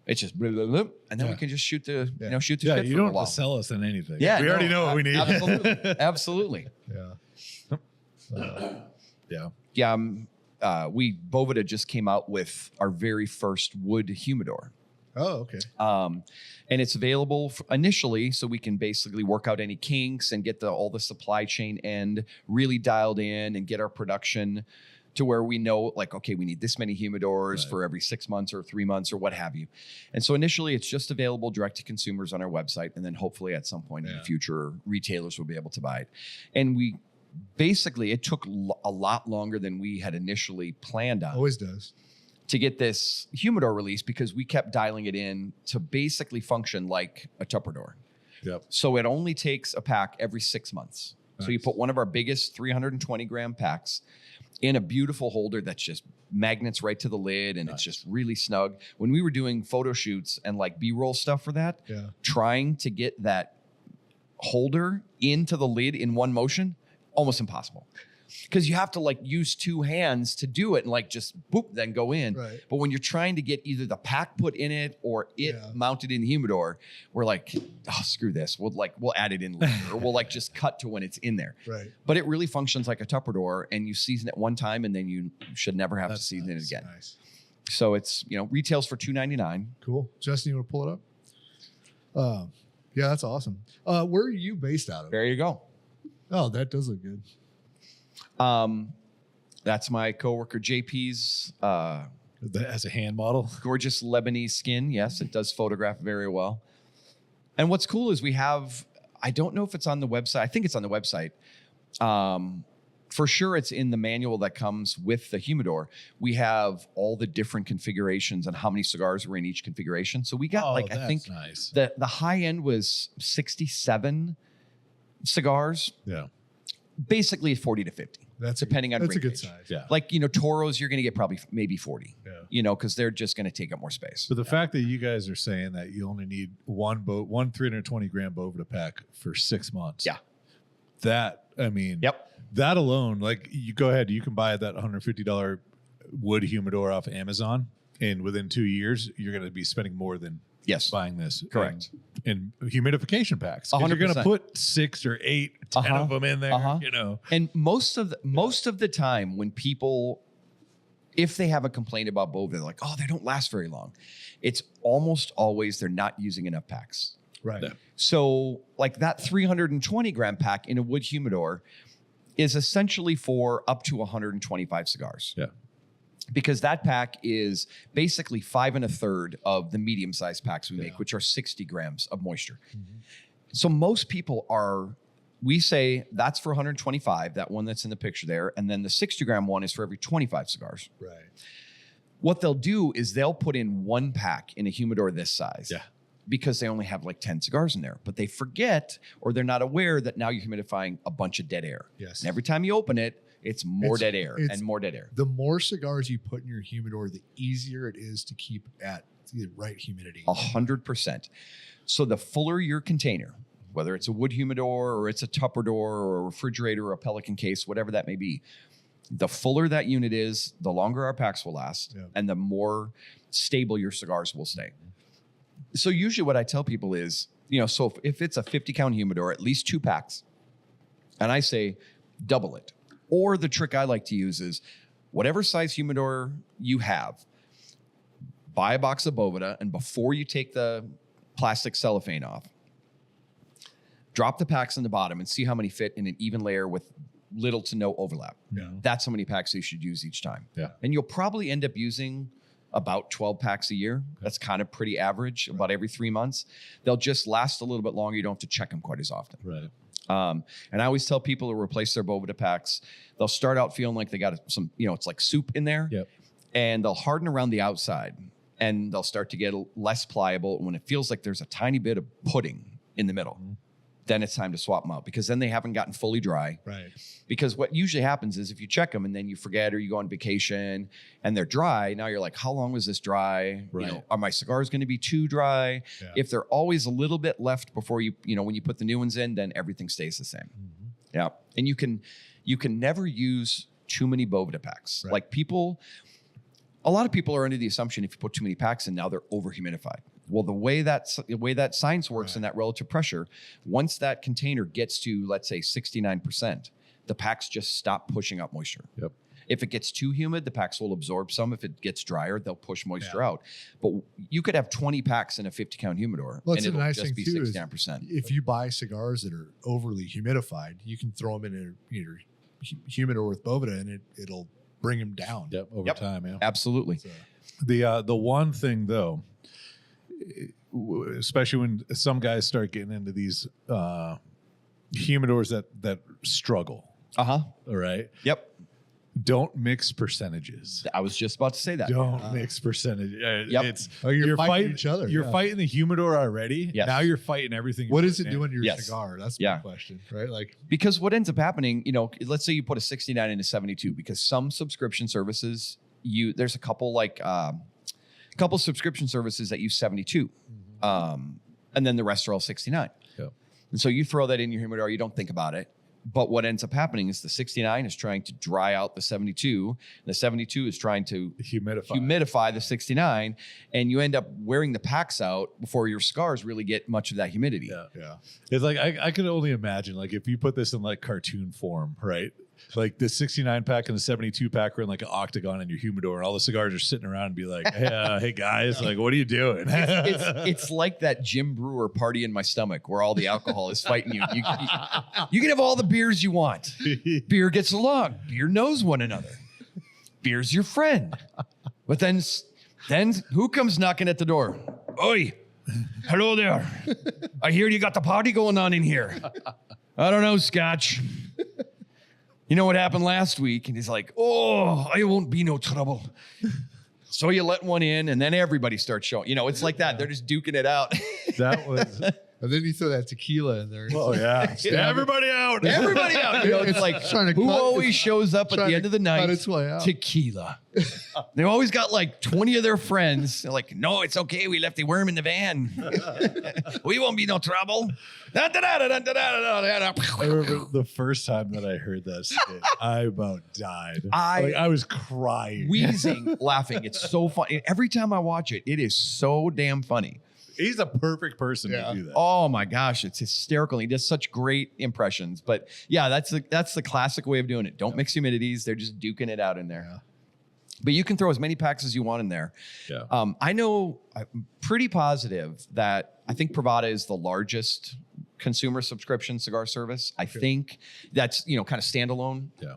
Speaker 3: it's just blah, blah, blah, and then we
Speaker 1: Yeah.
Speaker 3: can just shoot the
Speaker 2: Yeah.
Speaker 3: shoot the
Speaker 1: Yeah,
Speaker 3: shit
Speaker 1: you
Speaker 3: for a
Speaker 1: don't
Speaker 3: while.
Speaker 1: have to sell us on anything.
Speaker 3: Yeah,
Speaker 1: we already know what we need.
Speaker 3: Absolutely, absolutely.
Speaker 2: Yeah.
Speaker 1: Yeah.
Speaker 3: Yeah, Boveda just came out with our very first wood humidor.
Speaker 2: Oh, okay.
Speaker 3: And it's available initially, so we can basically work out any kinks and get all the supply chain end really dialed in and get our production to where we know, like, okay, we need this many humidors
Speaker 1: Right.
Speaker 3: for every 6 months or 3 months or what have you. And so initially it's just available direct to consumers on our website. And then hopefully at some point in the future, retailers will be able to buy it. And it took a lot longer than we had initially planned on
Speaker 2: Always does.
Speaker 3: to get this humidor release, because we kept dialing it in to basically function like a Tupper door.
Speaker 1: Yep.
Speaker 3: So it only takes a pack every 6 months. So you
Speaker 1: Nice.
Speaker 3: put one of our biggest 320 gram packs in a beautiful holder that's just magnets right to the lid, and it's just really snug. When we were doing photo shoots and like B-roll stuff for that,
Speaker 2: Yeah.
Speaker 3: trying to get that holder into the lid in one motion, almost impossible. Because you have to like use two hands to do it and like just boop, then go in.
Speaker 2: Right.
Speaker 3: But when you're trying to get either the pack put in it or it
Speaker 2: Yeah.
Speaker 3: mounted in the humidor, we're like, oh, screw this. We'll add it in later, or we'll like just cut to when it's in there.
Speaker 2: Right.
Speaker 3: But it really functions like a Tupper door, and you season it one time and then you should never have to
Speaker 1: That's
Speaker 3: season
Speaker 1: nice.
Speaker 3: it again.
Speaker 2: Nice.
Speaker 3: So it's, retails for $2.99.
Speaker 2: Cool. Justin, you want to pull it up? Yeah, that's awesome. Where are you based out of?
Speaker 3: There you go.
Speaker 2: Oh, that does look good.
Speaker 3: That's my coworker JP's
Speaker 1: As a hand model.
Speaker 3: gorgeous Lebanese skin. Yes, it does photograph very well. And what's cool is we have, I don't know if it's on the website. I think it's on the website. For sure, it's in the manual that comes with the humidor. We have all the different configurations and how many cigars were in each configuration. So we got I think
Speaker 1: nice.
Speaker 3: the high end was 67 cigars,
Speaker 1: Yeah.
Speaker 3: basically 40 to 50.
Speaker 2: That's
Speaker 3: Depending on
Speaker 2: that's a
Speaker 3: ring
Speaker 2: good
Speaker 3: gauge.
Speaker 2: size.
Speaker 1: Yeah.
Speaker 3: Like, Toros, you're going to get probably maybe 40.
Speaker 1: Yeah.
Speaker 3: you know, because they're just going to take up more space.
Speaker 1: But the fact that you guys are saying that you only need one 320 gram Boveda pack for 6 months.
Speaker 3: Yeah.
Speaker 1: That, I mean, that alone, like you go ahead, you can buy that $150 wood humidor off Amazon, and within 2 years, you're going to be spending more than buying this.
Speaker 3: Correct.
Speaker 1: In humidification packs. 'Cause you're going to put 6 or 8, 10 of them in there, you know.
Speaker 3: And most of the time when people, if they have a complaint about Boveda, they're like, oh, they don't last very long. It's almost always they're not using enough packs.
Speaker 2: Right.
Speaker 1: Yeah.
Speaker 3: So like that 320 gram pack in a wood humidor is essentially for up to 125 cigars.
Speaker 1: Yeah.
Speaker 3: Because that pack is basically 5 1/3 of the medium-sized packs we make, which are 60 grams of moisture. So most people we say that's for 125, that one that's in the picture there, and then the 60 gram one is for every 25 cigars.
Speaker 2: Right.
Speaker 3: What they'll do is they'll put in one pack in a humidor this size.
Speaker 1: Yeah.
Speaker 3: Because they only have like 10 cigars in there, but they forget or they're not aware that now you're humidifying a bunch of dead air.
Speaker 2: Yes.
Speaker 3: And every time you open it, it's more dead air and more dead air.
Speaker 2: The more cigars you put in your humidor, the easier it is to keep at the right humidity.
Speaker 3: 100%. So the fuller your container, whether it's a wood humidor or it's a Tupperware or a refrigerator or a Pelican case, whatever that may be, the fuller that unit is, the longer our packs will last and the more stable your cigars will stay. So usually what I tell people is, you know, so if it's a 50 count humidor, at least 2 packs, and I say double it. Or the trick I like to use is whatever size humidor you have, buy a box of Boveda, and before you take the plastic cellophane off, drop the packs in the bottom and see how many fit in an even layer with little to no overlap.
Speaker 1: Yeah.
Speaker 3: That's how many packs you should use each time.
Speaker 1: Yeah.
Speaker 3: And you'll probably end up using about 12 packs a year. That's kind of pretty average, about every 3 months. They'll just last a little bit longer. You don't have to check them quite as often.
Speaker 1: Right.
Speaker 3: And I always tell people to replace their Boveda packs. They'll start out feeling like they got some, you know, it's like soup in there.
Speaker 1: Yep.
Speaker 3: And they'll harden around the outside and they'll start to get less pliable. When it feels like there's a tiny bit of pudding in the middle, then it's time to swap them out because then they haven't gotten fully dry.
Speaker 2: Right.
Speaker 3: Because what usually happens is if you check them and then you forget or you go on vacation and they're dry, now you're like, how long was this dry?
Speaker 1: Right.
Speaker 3: You know, are my cigars going to be too dry?
Speaker 2: Yeah.
Speaker 3: If they're always a little bit left before you know, when you put the new ones in, then everything stays the same. Yeah. And you can never use too many Boveda packs.
Speaker 2: Right.
Speaker 3: Like a lot of people are under the assumption if you put too many packs in, now they're over humidified. Well, the way that science works and that relative pressure, once that container gets to, let's say, 69%, the packs just stop pushing up moisture.
Speaker 1: Yep.
Speaker 3: If it gets too humid, the packs will absorb some. If it gets drier, they'll push moisture out. But you could have 20 packs in a 50 count humidor,
Speaker 2: Well,
Speaker 3: and
Speaker 2: the
Speaker 3: it'll
Speaker 2: nice
Speaker 3: just
Speaker 2: thing
Speaker 3: be
Speaker 2: too
Speaker 3: 69%.
Speaker 2: if you buy cigars that are overly humidified, you can throw them in a humidor with Boveda, and it'll bring them down.
Speaker 1: Yep. Over time. Yeah.
Speaker 3: Absolutely.
Speaker 2: So,
Speaker 1: The one thing though, especially when some guys start getting into these humidors that struggle.
Speaker 3: Uh-huh.
Speaker 1: All right.
Speaker 3: Yep.
Speaker 1: Don't mix percentages.
Speaker 3: I was just about to say that.
Speaker 1: Don't mix percentage.
Speaker 3: Yep.
Speaker 1: It's
Speaker 2: you're fighting each other.
Speaker 1: You're fighting the humidor already.
Speaker 3: Yes.
Speaker 1: Now you're fighting everything.
Speaker 2: What
Speaker 1: you're
Speaker 2: is it
Speaker 1: putting in.
Speaker 2: doing to your
Speaker 3: Yes.
Speaker 2: cigar? That's
Speaker 3: Yeah.
Speaker 2: my question, right? Like,
Speaker 3: Because what ends up happening, you know, let's say you put a 69 into 72, because some subscription services, there's a couple subscription services that use 72. And then the rest are all 69.
Speaker 1: Yep.
Speaker 3: And so you throw that in your humidor, you don't think about it. But what ends up happening is the 69 is trying to dry out the 72. The 72 is trying to humidify the 69. And you end up wearing the packs out before your cigars really get much of that humidity.
Speaker 2: yeah.
Speaker 1: It's like I can only imagine, like, if you put this in like cartoon form, right? Like the 69 pack and the 72 pack are in like an octagon in your humidor, and all the cigars are sitting around and be like, hey guys, like, what are you doing?
Speaker 3: It's like that Jim Brewer Party in My Stomach where all the alcohol is fighting you. You can have all the beers you want. Beer gets along. Beer knows one another. Beer's your friend. But then who comes knocking at the door? Oi, hello there. I hear you got the party going on in here. I don't know, Scotch. You know what happened last week? And he's like, oh, I won't be no trouble. So you let one in, and then everybody starts showing. You know, it's like that. They're just duking it out.
Speaker 2: And then you throw that tequila in there.
Speaker 1: Oh yeah, everybody out.
Speaker 3: Everybody out. You know, it's like
Speaker 2: trying to
Speaker 3: who
Speaker 2: cut-
Speaker 3: always shows up at
Speaker 2: trying
Speaker 3: the
Speaker 2: to
Speaker 3: end of the
Speaker 2: cut
Speaker 3: night?
Speaker 2: its way out.
Speaker 3: Tequila. They always got like 20 of their friends. They're like, no, it's okay. We left the worm in the van. We won't be no trouble.
Speaker 1: I remember the first time that I heard that skit, I about died. I was crying.
Speaker 3: Wheezing, laughing. It's so funny. Every time I watch it, it is so damn funny.
Speaker 1: He's a perfect person
Speaker 2: Yeah.
Speaker 1: to do that.
Speaker 3: Oh my gosh, it's hysterical. He does such great impressions. But yeah, that's the classic way of doing it. Don't mix humidities. They're just duking it out in there.
Speaker 2: Yeah.
Speaker 3: But you can throw as many packs as you want in there.
Speaker 1: Yeah.
Speaker 3: I'm pretty positive that I think Boveda is the largest consumer subscription cigar service. I think that's, kind of standalone.
Speaker 1: Yeah.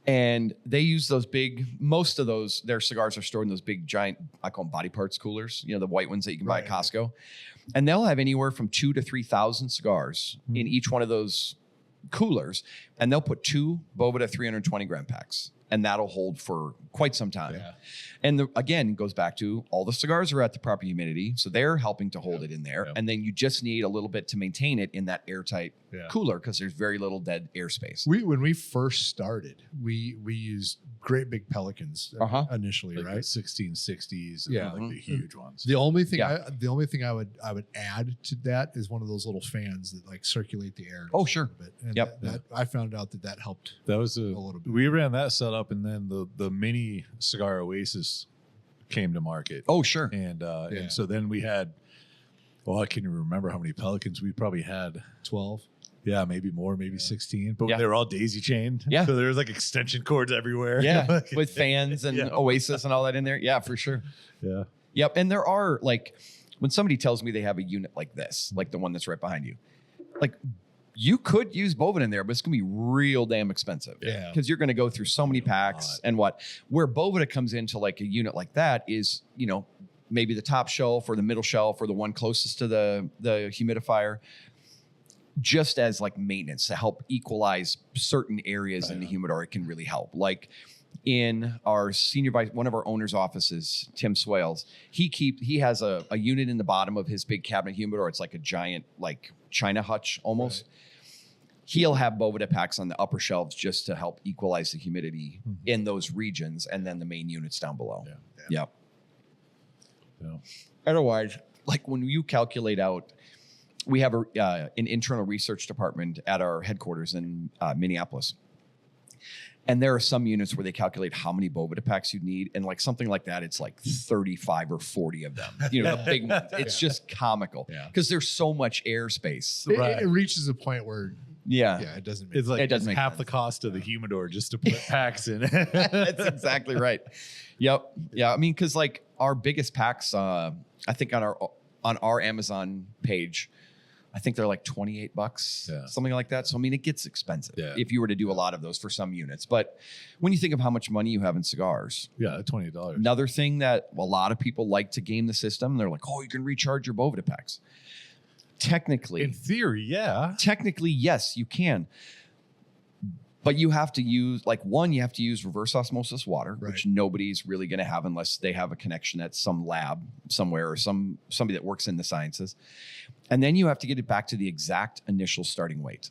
Speaker 3: And they use those most of their cigars are stored in those big giant, I call them body parts coolers, the white ones that you can buy at Costco. And they'll have anywhere from 2,000 to 3,000 cigars in each one of those coolers. And they'll put 2 Boveda 320 gram packs. And that'll hold for quite some time.
Speaker 2: Yeah.
Speaker 3: And again, goes back to all the cigars are at the proper humidity. So they're helping to hold it in there.
Speaker 1: Yeah.
Speaker 3: And then you just need a little bit to maintain it in that airtight
Speaker 1: Yeah.
Speaker 3: cooler because there's very little dead airspace.
Speaker 2: When we first started, we used great big Pelicans initially,
Speaker 1: Like
Speaker 2: right?
Speaker 1: the 1660s,
Speaker 2: Yeah.
Speaker 1: and like the huge ones.
Speaker 2: The only thing
Speaker 3: Yeah.
Speaker 2: I would add to that is one of those little fans that like circulate the air.
Speaker 3: Oh, sure.
Speaker 2: A bit. And
Speaker 3: Yep.
Speaker 2: that I found out that helped.
Speaker 1: That was
Speaker 2: little bit.
Speaker 1: we ran that setup, and then the mini cigar Oasis came to market.
Speaker 3: Oh, sure.
Speaker 1: And so then we had, I can't even remember how many Pelicans we probably had.
Speaker 2: 12.
Speaker 1: Yeah, maybe more, maybe 16. But
Speaker 3: Yeah.
Speaker 1: they were all daisy chained.
Speaker 3: Yeah.
Speaker 1: So there was like extension cords everywhere.
Speaker 3: Yeah,
Speaker 1: Like,
Speaker 3: with fans and
Speaker 1: Yeah.
Speaker 3: Oasis and all that in there. Yeah, for sure.
Speaker 1: Yeah.
Speaker 3: Yep. And there are like when somebody tells me they have a unit like this, like the one that's right behind you, like you could use Boveda in there, but it's gonna be real damn expensive.
Speaker 2: Yeah.
Speaker 3: Because you're gonna go through so many packs and where Boveda comes into like a unit like that is, maybe the top shelf or the middle shelf or the one closest to the humidifier. Just as like maintenance to help equalize certain areas in the humidor, it can really help. Like in our one of our owner's offices, Tim Swales, he has a unit in the bottom of his big cabinet humidor. It's like a giant like China hutch almost. He'll have Boveda packs on the upper shelves just to help equalize the humidity in those regions, and then the main units down below.
Speaker 1: Yeah.
Speaker 3: Otherwise, like when you calculate out, we have an internal research department at our headquarters in Minneapolis. And there are some units where they calculate how many Boveda packs you need. And like something like that, it's like 35 or 40 of them. The big ones. It's just comical because there's so much airspace.
Speaker 2: It reaches a point where it doesn't make
Speaker 1: It's like
Speaker 3: It doesn't make
Speaker 1: half
Speaker 3: sense.
Speaker 1: the cost of the humidor just to put packs in.
Speaker 3: That's exactly right. Yep. Yeah. I mean, because like our biggest packs, I think on our Amazon page, I think they're like $28, something like that. So, I mean, it gets expensive if you were to do a lot of those for some units. But when you think of how much money you have in cigars,
Speaker 1: $20.
Speaker 3: another thing that a lot of people like to game the system, they're like, oh, you can recharge your Boveda packs. Technically,
Speaker 1: In theory, yeah.
Speaker 3: yes, you can. But you have to use, you have to use reverse osmosis water, which nobody's really going to have unless they have a connection at some lab somewhere or somebody that works in the sciences. And then you have to get it back to the exact initial starting weight.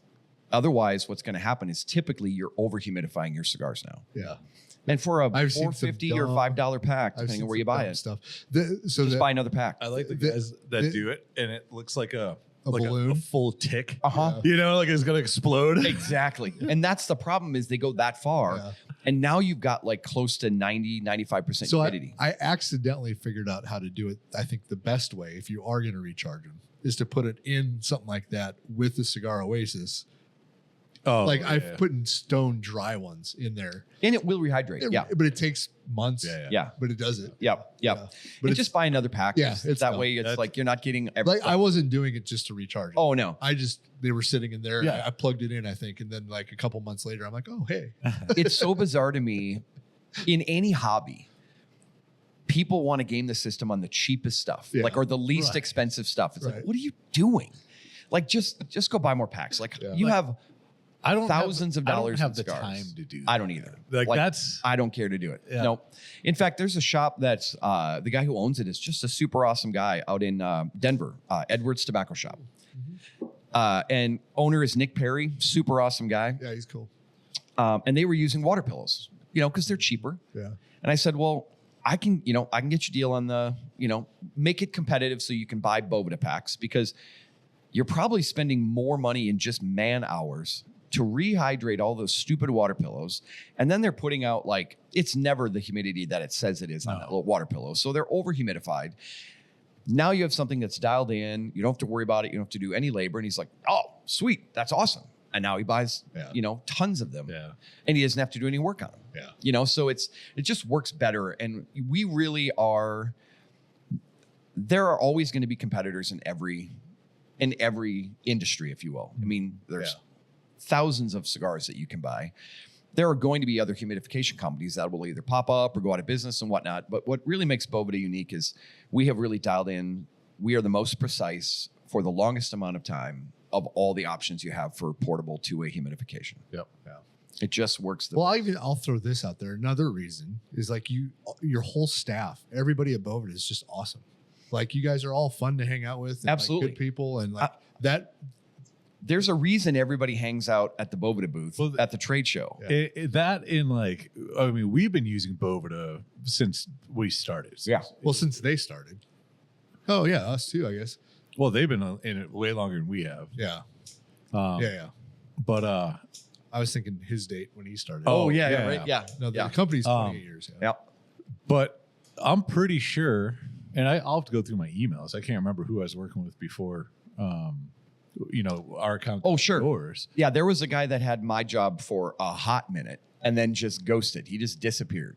Speaker 3: Otherwise, what's going to happen is typically you're over humidifying your cigars now.
Speaker 2: Yeah.
Speaker 3: And for a
Speaker 2: I've seen some
Speaker 3: $4.50 or
Speaker 2: dumb-
Speaker 3: $5 pack,
Speaker 2: I've
Speaker 3: depending
Speaker 2: seen
Speaker 3: on where you
Speaker 2: some
Speaker 3: buy
Speaker 2: dumb
Speaker 3: it,
Speaker 2: stuff.
Speaker 3: just buy another pack.
Speaker 1: I like the guys that do it, and it looks like a
Speaker 2: balloon?
Speaker 1: a full tick.
Speaker 3: Uh-huh.
Speaker 1: Like it's gonna explode.
Speaker 3: Exactly. And that's the problem is they go that far.
Speaker 2: Yeah.
Speaker 3: And now you've got like close to 95%
Speaker 2: So
Speaker 3: humidity.
Speaker 2: I accidentally figured out how to do it. I think the best way, if you are going to recharge them, is to put it in something like that with the Cigar Oasis. I've put in stone dry ones in there.
Speaker 3: And it will rehydrate.
Speaker 2: But it takes months.
Speaker 3: Yeah.
Speaker 2: But it does it.
Speaker 3: Yep.
Speaker 2: But
Speaker 3: And
Speaker 2: it's
Speaker 3: just buy another pack.
Speaker 2: Yeah,
Speaker 3: Just
Speaker 2: it's
Speaker 3: that
Speaker 2: dumb.
Speaker 3: way it's like you're not getting
Speaker 2: like I wasn't doing it just to recharge.
Speaker 3: Oh no.
Speaker 2: They were sitting in there.
Speaker 1: Yeah.
Speaker 2: I plugged it in, I think. And then like a couple months later, I'm like, oh, hey.
Speaker 3: It's so bizarre to me. In any hobby, people want to game the system on the cheapest stuff,
Speaker 2: Yeah.
Speaker 3: or the least expensive stuff. It's like, what are you doing? Like just go buy more packs. Like you have
Speaker 1: I don't
Speaker 3: thousands of dollars
Speaker 1: I don't
Speaker 3: in
Speaker 1: have the
Speaker 3: cigars.
Speaker 1: time to do.
Speaker 3: I don't either.
Speaker 1: Like that's
Speaker 3: I don't care to do it.
Speaker 1: Yeah.
Speaker 3: Nope. In fact, there's a shop that's the guy who owns it is just a super awesome guy out in Denver, Edwards Tobacco Shop. And owner is Nick Perry, super awesome guy.
Speaker 2: Yeah, he's cool.
Speaker 3: And they were using water pillows, because they're cheaper.
Speaker 2: Yeah.
Speaker 3: And I said, well, I can get you a deal on the, make it competitive so you can buy Boveda packs, because you're probably spending more money in just man hours to rehydrate all those stupid water pillows. And then they're putting out it's never the humidity that it says it is on that little water pillow. So they're over humidified. Now you have something that's dialed in. You don't have to worry about it. You don't have to do any labor. And he's like, oh, sweet. That's awesome. And now he buys, tons of them.
Speaker 1: Yeah.
Speaker 3: And he doesn't have to do any work on them.
Speaker 2: Yeah.
Speaker 3: So it just works better. And we really are, there are always going to be competitors in every industry, if you will. I mean, there's thousands of cigars that you can buy. There are going to be other humidification companies that will either pop up or go out of business and whatnot. But what really makes Boveda unique is we have really dialed in. We are the most precise for the longest amount of time of all the options you have for portable two-way humidification.
Speaker 1: Yep.
Speaker 2: Yeah.
Speaker 3: It just works.
Speaker 2: I'll throw this out there. Another reason is your whole staff, everybody at Boveda is just awesome. Like you guys are all fun to hang out with. And
Speaker 3: Absolutely.
Speaker 2: good people. And that.
Speaker 3: There's a reason everybody hangs out at the Boveda booth at the trade show.
Speaker 2: Yeah.
Speaker 1: We've been using Boveda since we started.
Speaker 3: Yeah.
Speaker 2: Well, since they started. Oh yeah. Us too, I guess.
Speaker 1: Well, they've been in it way longer than we have.
Speaker 2: Yeah.
Speaker 1: Yeah. But
Speaker 2: I was thinking his date when he started.
Speaker 3: Right. Yeah.
Speaker 2: No, the company's 28 years.
Speaker 3: Yeah.
Speaker 1: But I'm pretty sure, and I'll have to go through my emails. I can't remember who I was working with before. Our account.
Speaker 3: Oh, sure.
Speaker 1: Yours.
Speaker 3: Yeah, there was a guy that had my job for a hot minute and then just ghosted. He just disappeared.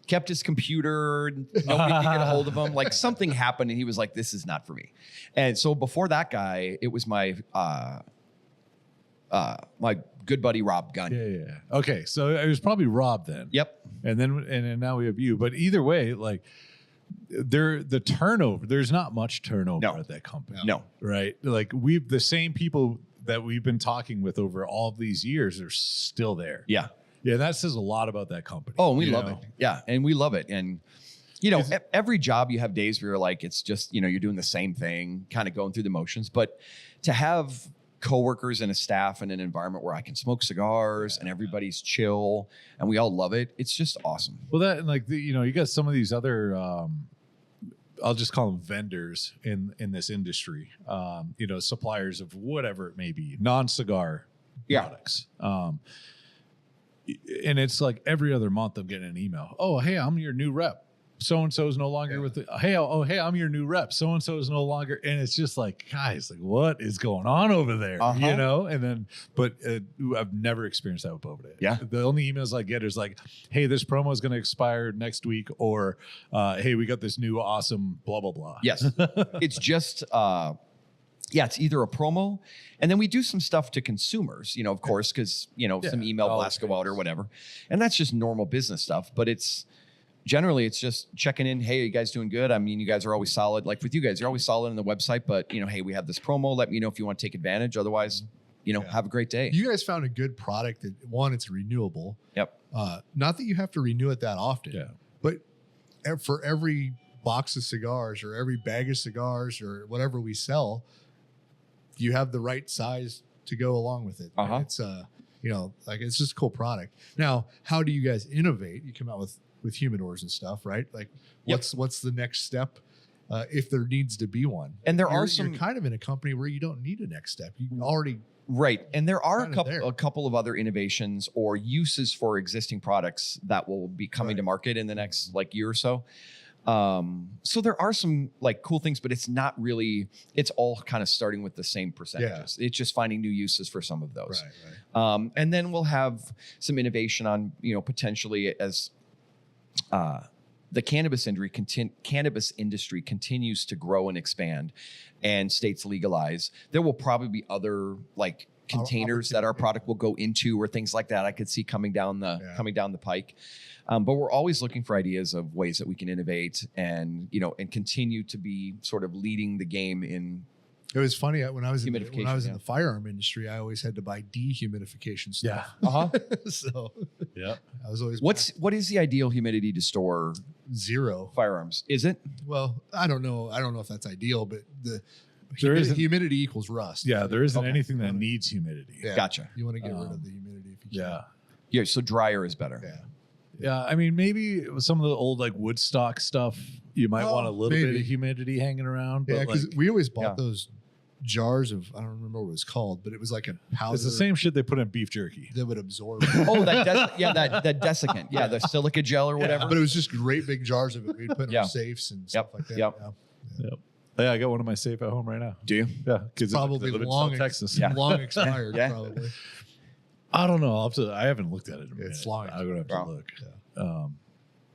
Speaker 3: Kept his computer. Nobody could get a hold of him. Something happened and he was like, this is not for me. And so before that guy, it was my my good buddy, Rob Gunn.
Speaker 1: Yeah. Okay. So it was probably Rob then.
Speaker 3: Yep.
Speaker 1: And then now we have you. But either way, the turnover, there's not much turnover at that company.
Speaker 3: No.
Speaker 1: Right? The same people that we've been talking with over all of these years are still there.
Speaker 3: Yeah.
Speaker 1: Yeah, that says a lot about that company.
Speaker 3: Oh, and we love it. Yeah, and we love it. And, every job you have days where you're it's just, you're doing the same thing, kind of going through the motions. But to have coworkers and a staff and an environment where I can smoke cigars and everybody's chill and we all love it, it's just awesome.
Speaker 1: Well, that and you got some of these other I'll just call them vendors in this industry, suppliers of whatever it may be, non-cigar products. And it's every other month I'm getting an email. Oh, hey, I'm your new rep. So-and-so is no longer with the, hey, I'm your new rep. So-and-so is no longer. And it's just guys, what is going on over there? And then, but I've never experienced that with Boveda.
Speaker 3: Yeah.
Speaker 1: The only emails I get is hey, this promo is going to expire next week. Or, hey, we got this new awesome blah, blah, blah.
Speaker 3: Yes. It's just, it's either a promo, and then we do some stuff to consumers, of course, because, some email blasts go out or whatever. And that's just normal business stuff. But generally, it's just checking in. Hey, are you guys doing good? I mean, you guys are always solid. With you guys, you're always solid on the website. But, hey, we have this promo. Let me know if you want to take advantage. Otherwise, have a great day.
Speaker 2: You guys found a good product that, one, it's renewable.
Speaker 3: Yep.
Speaker 2: Not that you have to renew it that often.
Speaker 1: Yeah.
Speaker 2: But for every box of cigars or every bag of cigars or whatever we sell, you have the right size to go along with it.
Speaker 3: Uh-huh.
Speaker 2: It's it's just a cool product. Now, how do you guys innovate? You come out with humidors and stuff, right? What's the next step if there needs to be one?
Speaker 3: And you're
Speaker 2: kind of in a company where you don't need a next step. You already
Speaker 3: right. And there are
Speaker 2: Kinda
Speaker 3: a couple of other innovations or uses for existing products that will be coming to market in the next year or so. So there are some cool things, but it's not really, it's all kind of starting with the same percentages. It's just finding new uses for some of those.
Speaker 2: Right.
Speaker 3: And then we'll have some innovation on, potentially as, the cannabis industry continues to grow and expand and states legalize. There will probably be other containers that our product will go into or things like that I could see coming down the pike. But we're always looking for ideas of ways that we can innovate and, and continue to be sort of leading the game in
Speaker 2: It was funny when I was in
Speaker 3: Humidification,
Speaker 2: the firearm industry. I always had to buy dehumidification stuff.
Speaker 3: Uh-huh.
Speaker 2: So
Speaker 1: Yeah.
Speaker 2: I was always
Speaker 3: What is the ideal humidity to store
Speaker 2: zero.
Speaker 3: firearms? Is it?
Speaker 2: Well, I don't know. I don't know if that's ideal, but
Speaker 1: There isn't-
Speaker 2: humidity equals rust.
Speaker 1: Yeah, there isn't
Speaker 3: Okay.
Speaker 1: anything that needs humidity.
Speaker 2: Yeah.
Speaker 3: Gotcha.
Speaker 2: You want to get rid of the humidity if you can.
Speaker 1: Yeah.
Speaker 3: Yeah, so drier is better.
Speaker 2: Yeah.
Speaker 1: Yeah, I mean, maybe some of the old like Woodstock stuff, you might
Speaker 2: Oh,
Speaker 1: want a little bit
Speaker 2: maybe.
Speaker 1: of humidity hanging around. But
Speaker 2: Yeah, because
Speaker 1: like,
Speaker 2: we always bought
Speaker 3: Yeah.
Speaker 2: those jars of, I don't remember what it was called, but it was like a powder
Speaker 1: it's the same shit they put in beef jerky.
Speaker 2: that would absorb.
Speaker 3: Oh, that that desiccant. Yeah, the silica gel or whatever.
Speaker 2: But it was just great big jars of it. We'd put in
Speaker 3: Yeah.
Speaker 2: our safes and stuff
Speaker 3: Yep,
Speaker 2: like that.
Speaker 3: yep.
Speaker 2: Yeah.
Speaker 1: Yeah, I got one of my safe at home right now.
Speaker 3: Do you?
Speaker 1: Yeah, because
Speaker 2: Probably
Speaker 1: live in
Speaker 2: long
Speaker 1: South Texas.
Speaker 3: Yeah.
Speaker 2: long expired,
Speaker 3: Yeah.
Speaker 2: probably.
Speaker 1: I don't know. I haven't looked at it. In a
Speaker 2: It's
Speaker 1: minute.
Speaker 2: long.
Speaker 1: I'm gonna have to
Speaker 3: Wow.
Speaker 1: look.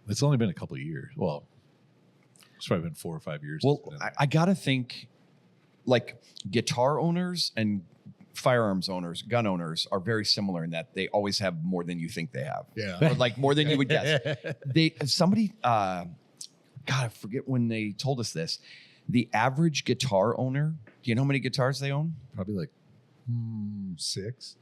Speaker 1: It's only been a couple of years. Well, it's probably been 4 or 5 years.
Speaker 3: Well,
Speaker 1: It's been-
Speaker 3: I gotta think, like guitar owners and firearms owners, gun owners are very similar in that they always have more than you think they have,
Speaker 2: Yeah.
Speaker 3: or like more than you would guess. God, I forget when they told us this. The average guitar owner, do you know how many guitars they own?
Speaker 1: probably like
Speaker 2: 6.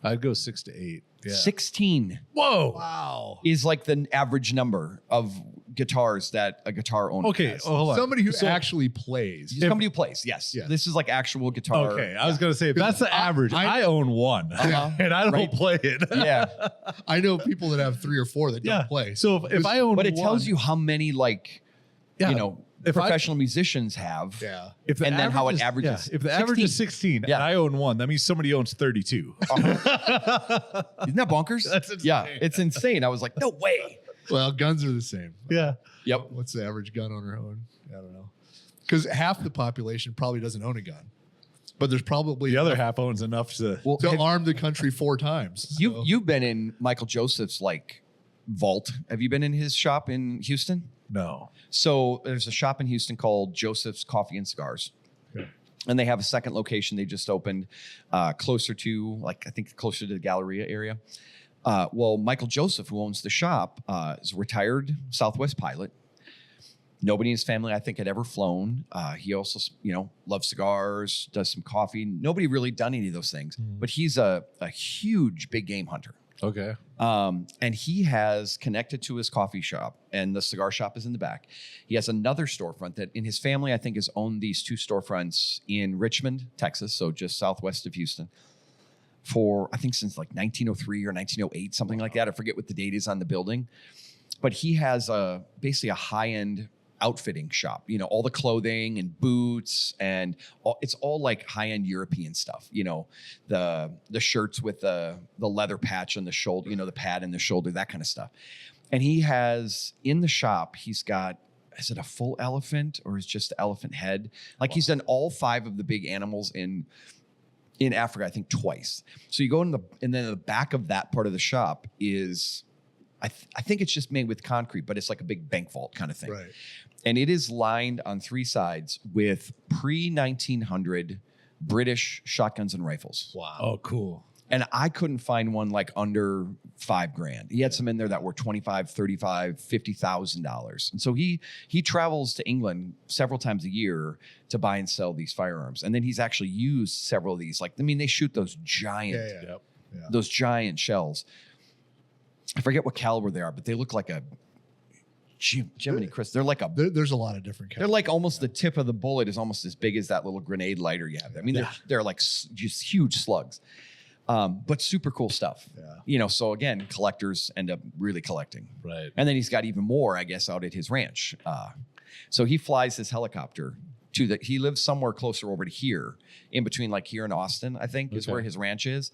Speaker 1: I'd go 6 to 8. Yeah.
Speaker 3: 16
Speaker 1: Whoa.
Speaker 2: Wow.
Speaker 3: is like the average number of guitars that a guitar owner
Speaker 1: Okay.
Speaker 3: has.
Speaker 1: Oh, hold on.
Speaker 2: Somebody who
Speaker 1: So-
Speaker 2: actually plays.
Speaker 3: Somebody who plays, yes.
Speaker 2: Yeah.
Speaker 3: This is like actual guitar.
Speaker 1: Okay, I was gonna say if that's the average. I own one,
Speaker 3: Uh-huh.
Speaker 1: and I don't
Speaker 3: Right.
Speaker 1: play it.
Speaker 3: Yeah,
Speaker 2: I know people that have 3 or 4 that
Speaker 1: Yeah.
Speaker 2: don't play.
Speaker 1: So if I own,
Speaker 3: but it tells
Speaker 1: one-
Speaker 3: you how many like
Speaker 1: yeah,
Speaker 3: you know
Speaker 1: if I-
Speaker 3: professional musicians have.
Speaker 2: Yeah.
Speaker 1: if the
Speaker 3: and then how it
Speaker 1: average is-
Speaker 3: averages.
Speaker 1: yeah, if the average is 16,
Speaker 3: Yeah.
Speaker 1: and I own one, that means somebody owns 32.
Speaker 3: Isn't that bonkers?
Speaker 1: That's insane.
Speaker 3: Yeah, it's insane. I was like, no way.
Speaker 2: Well, guns are the same.
Speaker 1: Yeah.
Speaker 3: Yep.
Speaker 2: What's the average gun owner own? I don't know. Because half the population probably doesn't own a gun, but there's probably
Speaker 1: The other half owns enough to.
Speaker 3: Well,
Speaker 2: to
Speaker 3: have-
Speaker 2: arm the country 4 times. So-
Speaker 3: you've been in Michael Joseph's like vault. Have you been in his shop in Houston?
Speaker 1: No.
Speaker 3: So there's a shop in Houston called Joseph's Coffee and Cigars.
Speaker 1: Okay.
Speaker 3: And they have a second location they just opened closer to, like, I think closer to the Galleria area. Well, Michael Joseph, who owns the shop, is a retired Southwest pilot. Nobody in his family, I think, had ever flown. He also, loves cigars, does some coffee. Nobody really done any of those things. But he's a huge big game hunter.
Speaker 1: Okay.
Speaker 3: And he has connected to his coffee shop, and the cigar shop is in the back. He has another storefront that in his family, I think, has owned these 2 storefronts in Richmond, Texas, so just southwest of Houston, for I think since like 1903 or 1908, something like that. I forget what the date is on the building. But he has basically a high-end outfitting shop, all the clothing and boots, and it's all like high-end European stuff, the shirts with the leather patch on the shoulder, the pad in the shoulder, that kind of stuff. And he has in the shop, he's got, is it a full elephant or is it just the elephant head? Like he's done all 5 of the big animals in Africa, I think twice. So you go and then the back of that part of the shop is, I think it's just made with concrete, but it's like a big bank vault kind of thing.
Speaker 2: Right.
Speaker 3: And it is lined on 3 sides with pre-1900 British shotguns and rifles.
Speaker 2: Wow.
Speaker 1: Oh, cool.
Speaker 3: And I couldn't find one like under $5,000. He had some in there that were $25,000, $35,000, $50,000. And so he travels to England several times a year to buy and sell these firearms. And then he's actually used several of these. They shoot those giant,
Speaker 2: Yeah.
Speaker 1: Yep.
Speaker 3: those giant shells. I forget what caliber they are, but they look like a Jiminy Chris. They're like
Speaker 2: There's a lot of different
Speaker 3: they're like almost the tip of the bullet is almost as big as that little grenade lighter you have. I mean, they're like just huge slugs, but super cool stuff.
Speaker 2: Yeah.
Speaker 3: So again, collectors end up really collecting.
Speaker 1: Right.
Speaker 3: And then he's got even more, I guess, out at his ranch. So he flies his helicopter he lives somewhere closer over to here, in between like here in Austin, I think, is where his ranch is.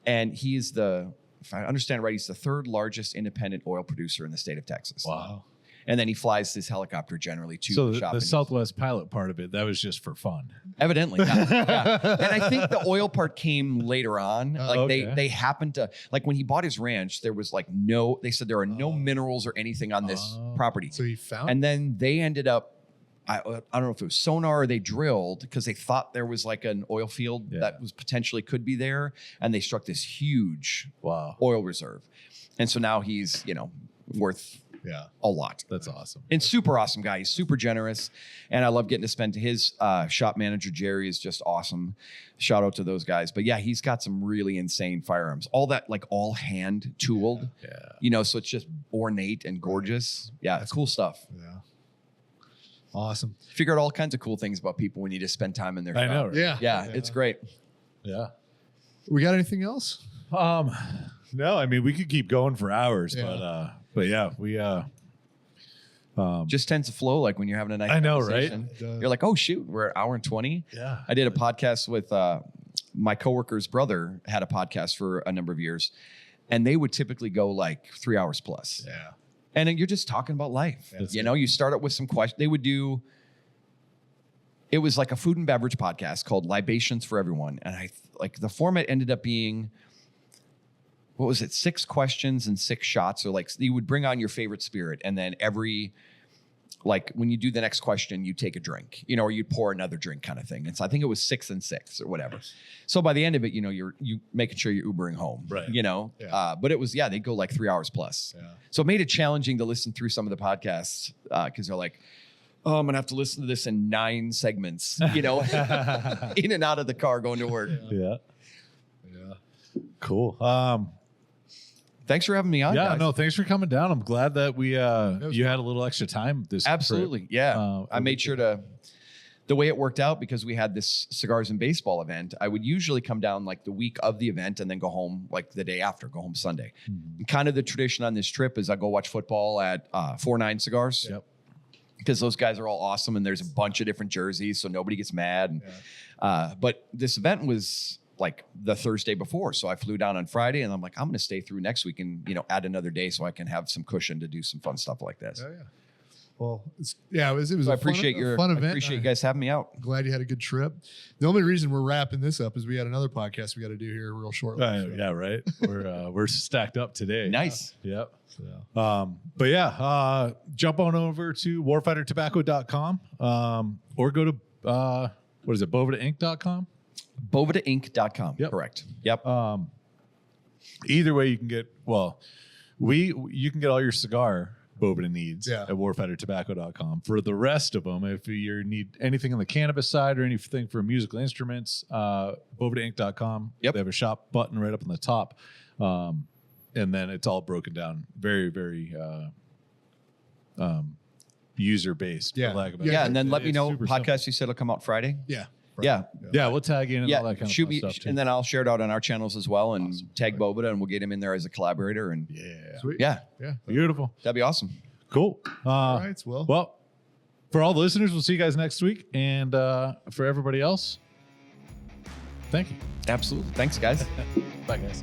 Speaker 3: And he's if I understand right, he's the 3rd largest independent oil producer in the state of Texas.
Speaker 1: Wow.
Speaker 3: And then he flies his helicopter generally to
Speaker 1: So
Speaker 3: the shop.
Speaker 1: the Southwest pilot part of it, that was just for fun.
Speaker 3: Evidently, yeah. And I think the oil part came later on.
Speaker 1: okay.
Speaker 3: They happened to, like when he bought his ranch, there was they said there are no minerals or anything on this property.
Speaker 2: So he found
Speaker 3: And then they ended up, I don't know if it was sonar or they drilled because they thought there was like an oil field that was potentially could be there. And they struck this huge
Speaker 1: Wow.
Speaker 3: oil reserve. And so now he's, worth
Speaker 2: Yeah.
Speaker 3: a lot.
Speaker 1: That's awesome.
Speaker 3: And super awesome guy. He's super generous. And I love getting to spend his shop manager, Jerry, is just awesome. Shout out to those guys. But yeah, he's got some really insane firearms. All that, like all hand tooled,
Speaker 1: Yeah.
Speaker 3: so it's just ornate and gorgeous. Yeah, cool stuff.
Speaker 2: Yeah. Awesome.
Speaker 3: Figure out all kinds of cool things about people when you just spend time in their
Speaker 1: I
Speaker 3: shop.
Speaker 1: know. Right?
Speaker 3: Yeah, it's great.
Speaker 1: Yeah.
Speaker 2: We got anything else?
Speaker 1: No, I mean, we could keep going for hours,
Speaker 2: Yeah.
Speaker 1: but yeah, we,
Speaker 3: Just tends to flow like when you're having a nice
Speaker 1: I know, right?
Speaker 3: conversation.
Speaker 2: It does.
Speaker 3: You're like, oh, shoot, we're at 1 hour and 20.
Speaker 1: yeah.
Speaker 3: I did a podcast with my coworker's brother had a podcast for a number of years, and they would typically go like 3 hours plus.
Speaker 2: Yeah.
Speaker 3: And then you're just talking about life.
Speaker 1: That's
Speaker 3: You know, you start out with some questions. They would do, it was like a food and beverage podcast called Libations for Everyone. And like the format ended up being, what was it? 6 questions and 6 shots. Or like you would bring on your favorite spirit. And then like when you do the next question, you take a drink, or you pour another drink kind of thing. And so I think it was 6 and 6 or whatever. So by the end of it, you making sure you're Ubering home,
Speaker 1: Right.
Speaker 2: Yeah.
Speaker 3: But it was, they'd go like 3 hours plus.
Speaker 2: Yeah.
Speaker 3: So it made it challenging to listen through some of the podcasts because they're like, oh, I'm going to have to listen to this in 9 segments, in and out of the car going to work.
Speaker 1: Yeah.
Speaker 2: Yeah.
Speaker 1: Cool.
Speaker 3: Thanks for having me on,
Speaker 1: Yeah,
Speaker 3: guys.
Speaker 1: no, thanks for coming down. I'm glad that you had a little extra time this trip.
Speaker 3: Absolutely. Yeah. I made sure the way it worked out, because we had this cigars and baseball event, I would usually come down like the week of the event and then go home like the day after, go home Sunday.
Speaker 1: Mhm.
Speaker 3: And kind of the tradition on this trip is I go watch football at 4-9 Cigars.
Speaker 1: Yep.
Speaker 3: Because those guys are all awesome and there's a bunch of different jerseys, so nobody gets mad. And, but this event was like the Thursday before, so I flew down on Friday, and I'm like, I'm going to stay through next week and add another day so I can have some cushion to do some fun stuff like this.
Speaker 2: Yeah. Well, it was
Speaker 3: So
Speaker 2: a
Speaker 3: I appreciate
Speaker 2: fun event.
Speaker 3: I appreciate you guys having me out.
Speaker 2: Glad you had a good trip. The only reason we're wrapping this up is we had another podcast we got to do here real shortly. so.
Speaker 1: Yeah, right. We're stacked up today.
Speaker 3: Nice.
Speaker 1: Yep.
Speaker 2: So.
Speaker 1: But yeah, jump on over to warfightertobacco.com or go to what is it, bovedainc.com?
Speaker 3: BovedaInc.com.
Speaker 1: Yep.
Speaker 3: Correct. Yep.
Speaker 1: Either way, you can get you can get all your cigar Boveda needs at warfightertobacco.com. For the rest of them, if you need anything on the cannabis side or anything for musical instruments, bovedainc.com.
Speaker 3: Yep.
Speaker 1: They have a shop button right up on the top. And then it's all broken down very, very user based.
Speaker 2: Yeah.
Speaker 3: Yeah, and then let me
Speaker 1: It's
Speaker 3: know.
Speaker 1: super
Speaker 3: Podcast
Speaker 1: simple.
Speaker 3: you said will come out Friday.
Speaker 2: Yeah.
Speaker 3: Yeah.
Speaker 1: Yeah, we'll tag in and all
Speaker 3: Yeah.
Speaker 1: that kind
Speaker 3: Shoot
Speaker 1: of
Speaker 3: me,
Speaker 1: fun stuff too.
Speaker 3: and then I'll share it out on our channels as well, and
Speaker 1: Awesome.
Speaker 3: tag Boveda, and we'll get him in there as a collaborator. And
Speaker 1: Yeah.
Speaker 2: Sweet.
Speaker 3: yeah,
Speaker 2: Yeah.
Speaker 1: Beautiful.
Speaker 3: that'd be awesome.
Speaker 1: Cool.
Speaker 2: All right. Well,
Speaker 1: Well, for all the listeners, we'll see you guys next week. And for everybody else, thank you.
Speaker 3: Absolutely. Thanks, guys.
Speaker 1: Bye, guys.